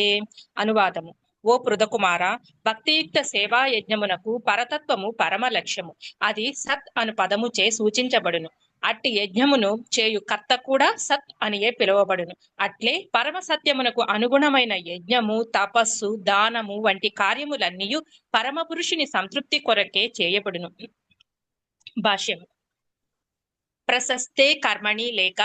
Speaker 10: అనువాదము. ఓ పృథకుమార, భక్తియుక్త సేవా యజ్ఞమునకు పరతత్వము పరమ లక్ష్యము. అది సత్ అను పదముచే సూచించబడును. అట్టి యజ్ఞమును చేయు కర్త కూడా సత్ అనియే పిలువబడును. అట్లే పరమ సత్యమునకు అనుగుణమైన యజ్ఞము, తపస్సు, దానము వంటి కార్యములన్నీ పరమ పురుషుని సంతృప్తి కొరకే చేయబడును. భాష్యము. ప్రశస్తే కర్మణి లేక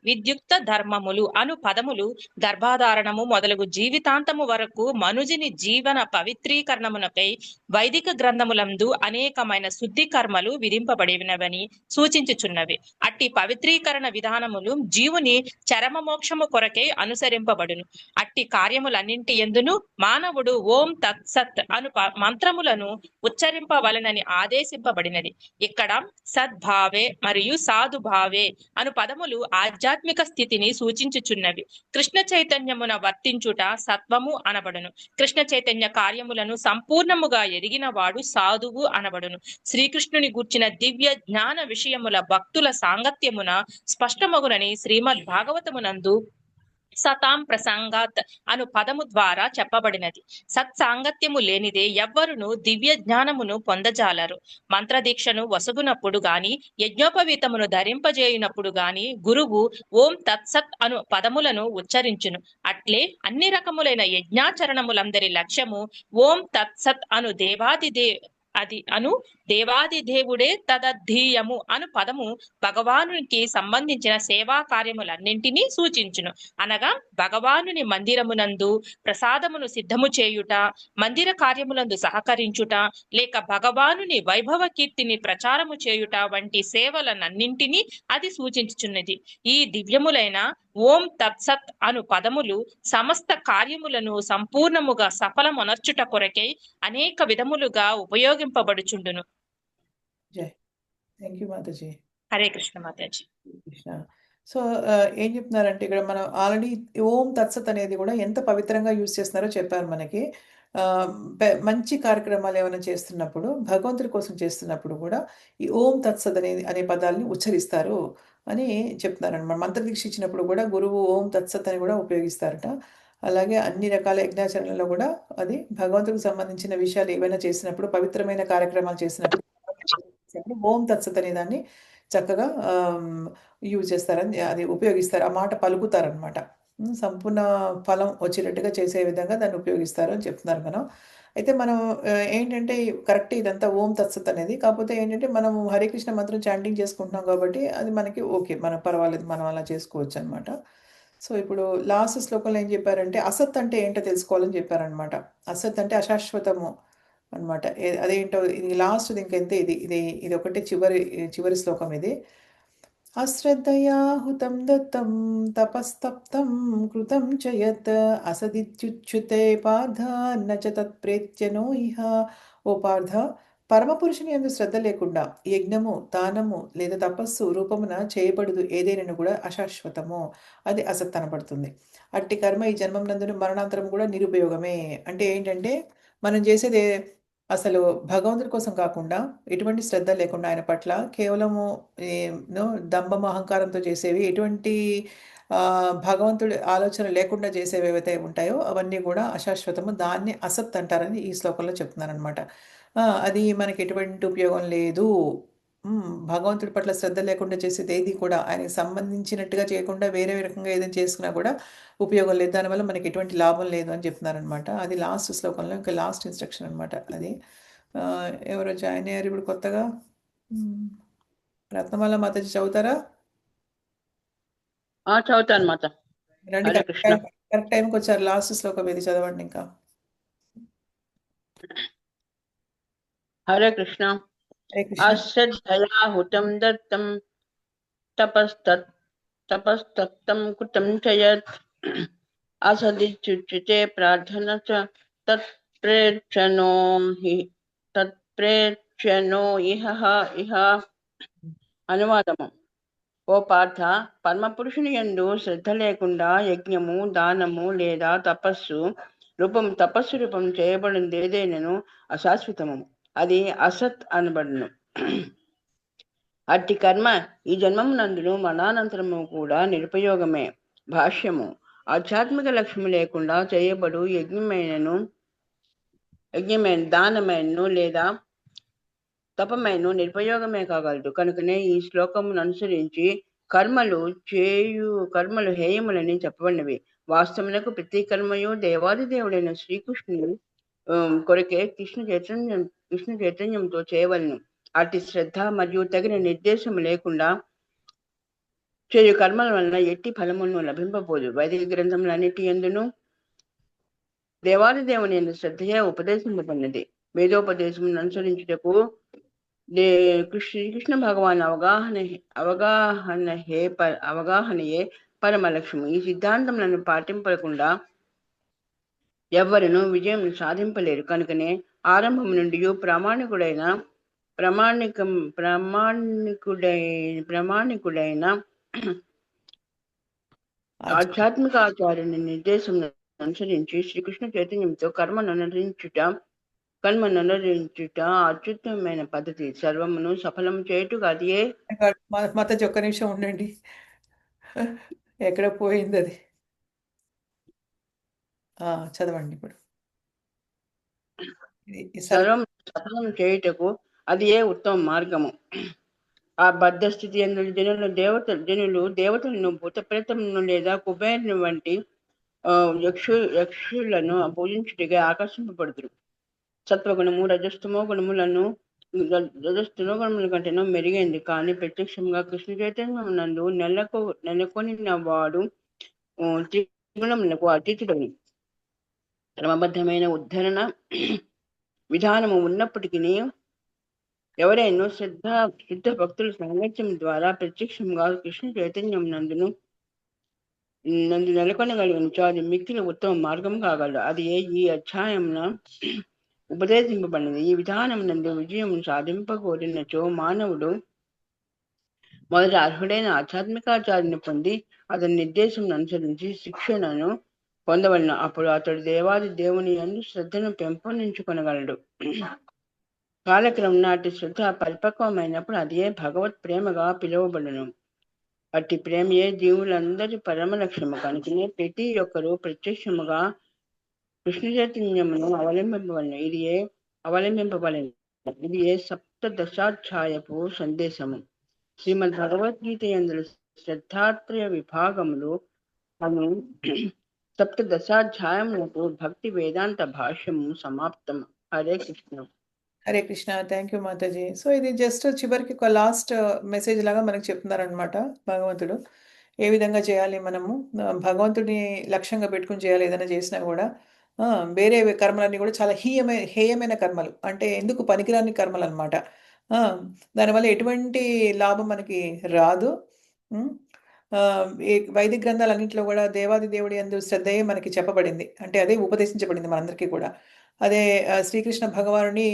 Speaker 10: విద్యుక్త ధర్మములు అను పదములు గర్భాధారణము మొదలగు జీవితాంతము వరకు మనుజుని జీవన పవిత్రీకరణమునకై వైదిక గ్రంథములందు అనేకమైన శుద్ధి కర్మలు విధింపబడినవని సూచించుచున్నవి. అట్టి పవిత్రీకరణ విధానములు జీవుని చరమ మోక్షము కొరకై అనుసరింపబడును. అట్టి కార్యములన్నింటి యందును మానవుడు ఓం తత్సత్ అను మంత్రములను ఉచ్చరింపవలనని ఆదేశింపబడినది. ఇక్కడ సద్భావే మరియు సాధుభావే అను పదములు ఆధ్యాత్మిక స్థితిని సూచించుచున్నవి. కృష్ణ చైతన్యమున వర్తించుట సత్వము అనబడును. కృష్ణ చైతన్య కార్యములను సంపూర్ణముగా ఎరిగిన వాడు సాధువు అనబడును. శ్రీకృష్ణుని గూర్చిన దివ్య జ్ఞాన విషయముల భక్తుల సాంగత్యమున స్పష్టమగునని శ్రీమద్ భాగవతమునందు సతాం ప్రసంగాత్ అను పదము ద్వారా చెప్పబడినది. సత్సాంగత్యము లేనిదే ఎవ్వరును దివ్య జ్ఞానమును పొందజాలరు. మంత్రదీక్షను వసగునప్పుడు గాని, యజ్ఞోపవీతమును ధరింపజేయునప్పుడు గాని గురువు ఓం తత్సత్ అను పదములను ఉచ్చరించును. అట్లే అన్ని రకములైన యజ్ఞాచరణములందరి లక్ష్యము ఓం తత్సత్ అది అను దేవాది దేవుడే తదధీయము అను పదము భగవానునికి సంబంధించిన సేవా కార్యములన్నింటినీ సూచించును. అనగా భగవానుని మందిరమునందు ప్రసాదమును సిద్ధము చేయుట, మందిర కార్యములందు సహకరించుట, లేక భగవానుని వైభవ కీర్తిని ప్రచారము చేయుట వంటి సేవలనన్నింటినీ అది సూచించుచున్నది. ఈ దివ్యములైన ఓం తత్సత్ అను పదములు సమస్త కార్యములను సంపూర్ణముగా సఫలమొనర్చుట కొరకై అనేక విధములుగా ఉపయోగింపబడుచుండును.
Speaker 1: జై thank you Mataji.
Speaker 10: Hare Krishna Mataji.
Speaker 1: Krishna. So ఏం చెప్తున్నారంటే ఇక్కడ మనం ఆల్రెడీ ఓం తత్సత్ అనేది కూడా ఎంత పవిత్రంగా యూజ్ చేస్తున్నారో చెప్పారు మనకి. మంచి కార్యక్రమాలు ఏమైనా చేస్తున్నప్పుడు, భగవంతుడి కోసం చేస్తున్నప్పుడు కూడా ఈ ఓం తత్సత్ అనే పదాలని ఉచ్చరిస్తారు అని చెప్తున్నారనమాట. మంత్రదీక్ష ఇచ్చినప్పుడు కూడా గురువు ఓం తత్సత్ అని కూడా ఉపయోగిస్తారట. అలాగే అన్ని రకాల యజ్ఞాచరణలో కూడా అది భగవంతుడికి సంబంధించిన విషయాలు ఏవైనా చేసినప్పుడు, పవిత్రమైన కార్యక్రమాలు చేసినప్పుడు ఓం తత్సత్ అనే దాన్ని చక్కగా యూజ్ చేస్తారని, అది ఉపయోగిస్తారు, ఆ మాట పలుకుతారనమాట. సంపూర్ణ ఫలం వచ్చేటట్టుగా చేసే విధంగా దాన్ని ఉపయోగిస్తారు అని చెప్తున్నారు మనం. అయితే మనం ఏంటంటే కరెక్ట్ ఇదంతా ఓం తత్సత్ అనేది. కాకపోతే ఏంటంటే మనం హరే కృష్ణ మంత్రం చాంటింగ్ చేసుకుంటున్నాం కాబట్టి అది మనకి ఓకే, మనం పర్వాలేదు, మనం అలా చేసుకోవచ్చు అనమాట. సో ఇప్పుడు లాస్ట్ శ్లోకంలో ఏం చెప్పారంటే అసత్ అంటే ఏంటో తెలుసుకోవాలని చెప్పారనమాట. అసత్ అంటే అశాశ్వతము అనమాట. అదేంటో ఇది లాస్ట్ ఇంకెంతే, ఇది ఒకటి చివరి శ్లోకం ఇది. అశ్రద్ధయా హుతం దత్తం తపస్తప్తం కృతం చ యత్ అసదిత్యుచ్యుతే పార్థ న చ తత్ప్రేత్యనో ఇహ. ఓ పార్థ, పరమపురుషుని యందు శ్రద్ధ లేకుండా యజ్ఞము, దానము లేదా తపస్సు రూపమున చేయబడదు ఏదైనా కూడా అశాశ్వతము, అది అసత్ అనబడుతుంది. అట్టి కర్మ ఈ జన్మం నందును మరణాంతరం కూడా నిరుపయోగమే. అంటే ఏంటంటే మనం చేసేది అసలు భగవంతుడి కోసం కాకుండా, ఎటువంటి శ్రద్ధ లేకుండా ఆయన పట్ల కేవలము దంభం అహంకారంతో చేసేవి, ఎటువంటి భగవంతుడి ఆలోచన లేకుండా చేసేవి ఏవైతే ఉంటాయో అవన్నీ కూడా అశాశ్వతము, దాన్ని అసత్ అంటారని ఈ శ్లోకంలో చెప్తున్నారనమాట. అది మనకి ఎటువంటి ఉపయోగం లేదు. భగవంతుడి పట్ల శ్రద్ధ లేకుండా చేసేది ఏది కూడా, ఆయనకి సంబంధించినట్టుగా చేయకుండా వేరే రకంగా ఏదైనా చేసుకున్నా కూడా ఉపయోగం లేదు, దానివల్ల మనకి ఎటువంటి లాభం లేదు అని చెప్తున్నారనమాట. అది లాస్ట్ శ్లోకంలో ఇంకా లాస్ట్ ఇన్స్ట్రక్షన్ అనమాట అది. ఎవరో జాయిన్ అయ్యారు ఇప్పుడు కొత్తగా. రత్నమాల మాతాజీ చదువుతారా?
Speaker 11: చదువుతాను మాత.
Speaker 1: రండి, కరెక్ట్ టైంకి వచ్చారు. లాస్ట్ శ్లోకం ఇది చదవండి ఇంకా.
Speaker 11: హరే కృష్ణ. అశ్రద్ధయా హుతం దత్తం తపస్తప్తం కృతం చ యత్ అసదిత్యుచ్యతే ప్రార్థన చ తత్ప్రేత్యనో ఇహ. అనువాదము. ఓ పార్థ, పరమపురుషుని యందు శ్రద్ధ లేకుండా యజ్ఞము, దానము లేదా తపస్సు రూపం చేయబడింది ఏదైనను అశాశ్వతము, అది అసత్ అనబడును. అట్టి కర్మ ఈ జన్మము నందును మరణానంతరము కూడా నిరుపయోగమే. భాష్యము. ఆధ్యాత్మిక లక్ష్యము లేకుండా చేయబడు యజ్ఞమైన దానమైనను లేదా తపమైను నిరుపయోగమే కాగలదు. కనుకనే ఈ శ్లోకమును అనుసరించి కర్మలు హేయములని చెప్పబడినవి. వాస్తవమునకు ప్రతి కర్మయు దేవాది దేవుడైన శ్రీకృష్ణుడు కొరకే కృష్ణ చైతన్యంతో చేయవలను. అట్టి శ్రద్ధ మరియు తగిన నిర్దేశం లేకుండా చేయు కర్మల వలన ఎట్టి ఫలమును లభింపబోదు. వైదిక గ్రంథములన్నిటి యందును దేవాది దేవుని యందు శ్రద్ధయే ఉపదేశింపబడినది. వేదోపదేశమును అనుసరించుటకు శ్రీకృష్ణ భగవాన్ అవగాహనయే పరమ లక్ష్యము. ఈ సిద్ధాంతములను పాటింపకుండా ఎవ్వరును విజయం సాధింపలేరు. కనుకనే ఆరంభం నుండి ప్రామాణికుడైన ఆధ్యాత్మిక ఆచార్యుని నిర్దేశం అనుసరించి శ్రీకృష్ణ చైతన్యంతో కర్మను అనుసరించుట అత్యుత్తమైన పద్ధతి. సర్వమును సఫలం చేయుటకు అదే.
Speaker 1: మాతాజీ ఒక్క నిమిషం ఉండండి, ఎక్కడ పోయింది అది. చదవండి ఇప్పుడు.
Speaker 11: సర్వం సఫలం చేయుటకు అది ఏ ఉత్తమ మార్గము. ఆ బద్ధ స్థితి యందు జనులు దేవతలను, భూత ప్రేతములను లేదా కుబేరుని వంటి యక్షులను పూజించుటగా ఆకర్షింపబడుతురు. సత్వగుణము రజస్తమో గుణములను రజస్తమో గుణముల కంటేనో మెరుగైంది. కానీ ప్రత్యక్షంగా కృష్ణ చైతన్యం నందు నెలకొనిన వాడు త్రిగుణములకు అతీతుడని క్రమబద్ధమైన ఉద్ధరణ విధానము ఉన్నప్పటికీ ఎవరైనా శుద్ధ భక్తుల సాంగత్యం ద్వారా ప్రత్యక్షంగా కృష్ణ చైతన్యం నందు నెలకొనగలిగినచో అది మిక్కిలి ఉత్తమ మార్గం కాగలదు. అది ఈ అధ్యాయంలో ఉపదేశింపబడినది. ఈ విధానం నందు విజయం సాధింపగోరినచో మానవుడు మొదట అర్హుడైన ఆధ్యాత్మికాచార్యుని పొంది అతని నిర్దేశం అనుసరించి శిక్షణను పొందవలను. అప్పుడు అతడు దేవాది దేవుని యందు శ్రద్ధను పెంపొందించుకొనగలడు. కాలక్రమం నాటి శ్రద్ధ పరిపక్వమైనప్పుడు అదే భగవత్ ప్రేమగా పిలువబడును. అట్టి ప్రేమయే జీవులందరి పరమ లక్ష్యము. కనుకనే ప్రతి ఒక్కరూ ప్రత్యక్షముగా కృష్ణ చైతన్యమును అవలంబింపబడను. ఇది ఏ సప్తదశాధ్యాయపు సందేశము. శ్రీమద్ భగవద్గీత యందు శ్రద్ధాత్రయ విభాగములు అను సప్తదశాధ్యాయములకు భక్తి వేదాంత భాష్యము సమాప్తం. హరే కృష్ణ.
Speaker 1: హరే కృష్ణ. థ్యాంక్ యూ మాతాజీ. సో ఇది జస్ట్ చివరికి ఒక లాస్ట్ మెసేజ్ లాగా మనకు చెప్తున్నారనమాట భగవంతుడు. ఏ విధంగా చేయాలి మనము భగవంతుడిని లక్ష్యంగా పెట్టుకుని చేయాలి ఏదైనా చేసినా కూడా. వేరే కర్మలన్నీ కూడా చాలా హేయమైన కర్మలు, అంటే ఎందుకు పనికిరాని కర్మలు అనమాట. దానివల్ల ఎటువంటి లాభం మనకి రాదు. ఈ వైదిక గ్రంథాలన్నింటిలో కూడా దేవాది దేవుడి యందు శ్రద్ధయే మనకి చెప్పబడింది, అంటే అదే ఉపదేశించబడింది మనందరికీ కూడా. అదే శ్రీకృష్ణ భగవానుడే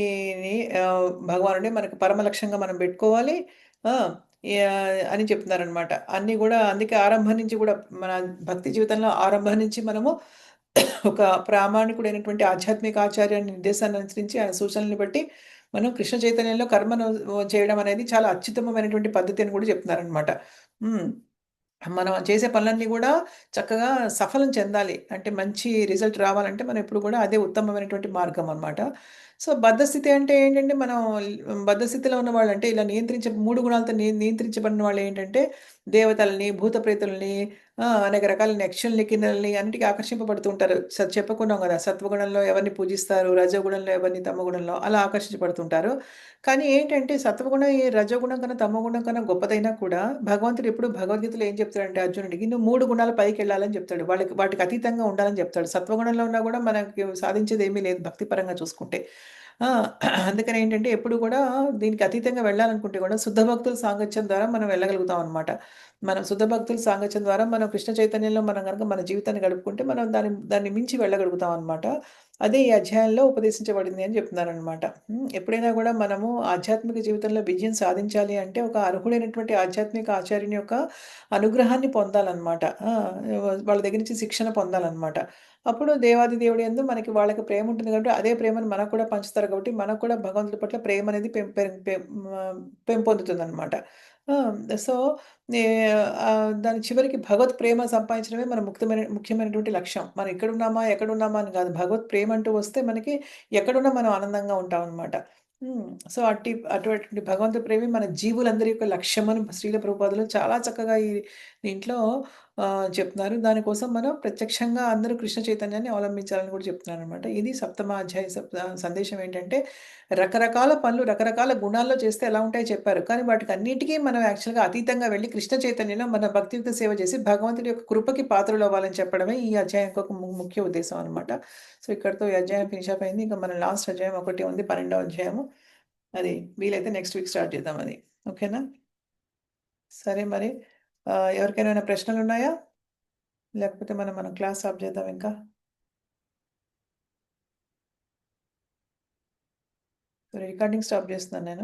Speaker 1: మనకు పరమ లక్ష్యంగా మనం పెట్టుకోవాలి అని చెప్తున్నారనమాట. అన్నీ కూడా అందుకే ఆరంభం నుంచి కూడా మన భక్తి జీవితంలో ఆరంభం నుంచి మనము ఒక ప్రామాణికుడైనటువంటి ఆధ్యాత్మిక ఆచార్యాన్ని నిర్దేశాన్ని అనుసరించి ఆయన సూచనల్ని బట్టి మనం కృష్ణ చైతన్యంలో కర్మను చేయడం అనేది చాలా అత్యుత్తమమైనటువంటి పద్ధతి అని కూడా చెప్తున్నారనమాట. మనం చేసే పనులన్నీ కూడా చక్కగా సఫలం చెందాలి అంటే, మంచి రిజల్ట్ రావాలంటే మనం ఎప్పుడు కూడా అదే ఉత్తమమైనటువంటి మార్గం అనమాట. సో బద్ధస్థితి అంటే ఏంటంటే, మనం బద్ధస్థితిలో ఉన్న వాళ్ళు అంటే ఇలా మూడు గుణాలతో నియంత్రించబడిన వాళ్ళు ఏంటంటే, దేవతల్ని, భూత ప్రేతుల్ని, అనేక రకాల యక్షుల్ని, కిన్నెల్ని అన్నిటికీ ఆకర్షింపబడుతూ ఉంటారు. చెప్పుకున్నాం కదా, సత్వగుణంలో ఎవరిని పూజిస్తారు, రజోగుణంలో ఎవరిని, తమగుణంలో అలా ఆకర్షించబడుతుంటారు. కానీ ఏంటంటే సత్వగుణం ఈ రజోగుణం కన్నా తమగుణం కన్నా గొప్పదైనా కూడా భగవంతుడు ఎప్పుడు భగవద్గీతలో ఏం చెప్తాడంటే అర్జునుడికి, నువ్వు 3 గుణాల పైకి వెళ్ళాలని చెప్తాడు. వాటికి అతీతంగా ఉండాలని చెప్తాడు. సత్వగుణంలో ఉన్నా కూడా మనకి సాధించేది ఏమీ లేదు భక్తిపరంగా చూసుకుంటే. అందుకని ఏంటంటే ఎప్పుడు కూడా దీనికి అతీతంగా వెళ్ళాలనుకుంటే కూడా శుద్ధ భక్తుల సాంగత్యం ద్వారా మనం వెళ్ళగలుగుతాం అనమాట. మనం శుద్ధ భక్తుల సాంగత్యం ద్వారా మనం కృష్ణ చైతన్యంలో మనం కనుక మన జీవితాన్ని గడుపుకుంటే మనం దాన్ని మించి వెళ్ళగలుగుతాం అనమాట. అదే ఈ అధ్యాయంలో ఉపదేశించబడింది అని చెప్తున్నారనమాట. ఎప్పుడైనా కూడా మనము ఆధ్యాత్మిక జీవితంలో విజయం సాధించాలి అంటే ఒక అర్హుడైనటువంటి ఆధ్యాత్మిక ఆచార్యుని యొక్క అనుగ్రహాన్ని పొందాలన్నమాట. వాళ్ళ దగ్గర నుంచి శిక్షణ పొందాలన్నమాట. అప్పుడు దేవాది దేవుడి యందు వాళ్ళకి ప్రేమ ఉంటుంది కాబట్టి అదే ప్రేమను మనకు కూడా పంచుతారు కాబట్టి మనకు కూడా భగవంతుడి పట్ల ప్రేమ అనేది పెంపొందుతుందన్నమాట. సో దాని చివరికి భగవత్ ప్రేమ సంపాదించడమే మన ముఖ్యమైనటువంటి లక్ష్యం. మనం ఎక్కడున్నామా అని కాదు. భగవత్ ప్రేమ అంటూ వస్తే మనకి ఎక్కడున్నా మనం ఆనందంగా ఉంటాం అనమాట. సో అటువంటి భగవంతుడి ప్రేమ మన జీవులందరి యొక్క లక్ష్యం అని శ్రీల ప్రభుపాదులు చాలా చక్కగా ఈ దీంట్లో చెప్తున్నారు. దానికోసం మనం ప్రత్యక్షంగా అందరూ కృష్ణ చైతన్యాన్ని అవలంబించాలని కూడా చెప్తున్నారు అనమాట. ఇది సప్తమ అధ్యాయ సందేశం ఏంటంటే, రకరకాల పనులు రకరకాల గుణాల్లో చేస్తే ఎలా ఉంటాయో చెప్పారు. కానీ వాటికి అన్నిటికీ మనం యాక్చువల్గా అతీతంగా వెళ్ళి కృష్ణ చైతన్యంలో మన భక్తియుక్త సేవ చేసి భగవంతుడి యొక్క కృపకి పాత్రలు అవ్వాలని చెప్పడమే ఈ అధ్యాయం యొక్క ముఖ్య ఉద్దేశం అనమాట. సో ఇక్కడతో ఈ అధ్యాయం ఫినిష్ అయిపోయింది. ఇంకా మన లాస్ట్ అధ్యాయం ఒకటి ఉంది, 12వ అధ్యాయము. అది వీలైతే నెక్స్ట్ వీక్ స్టార్ట్ చేద్దాం అది. ఓకేనా? సరే మరి ఎవరికైనా ప్రశ్నలు ఉన్నాయా? లేకపోతే మనం క్లాస్ ఆఫ్ చేద్దాం ఇంకా. రికార్డింగ్ స్టాప్ చేస్తున్నాను నేను.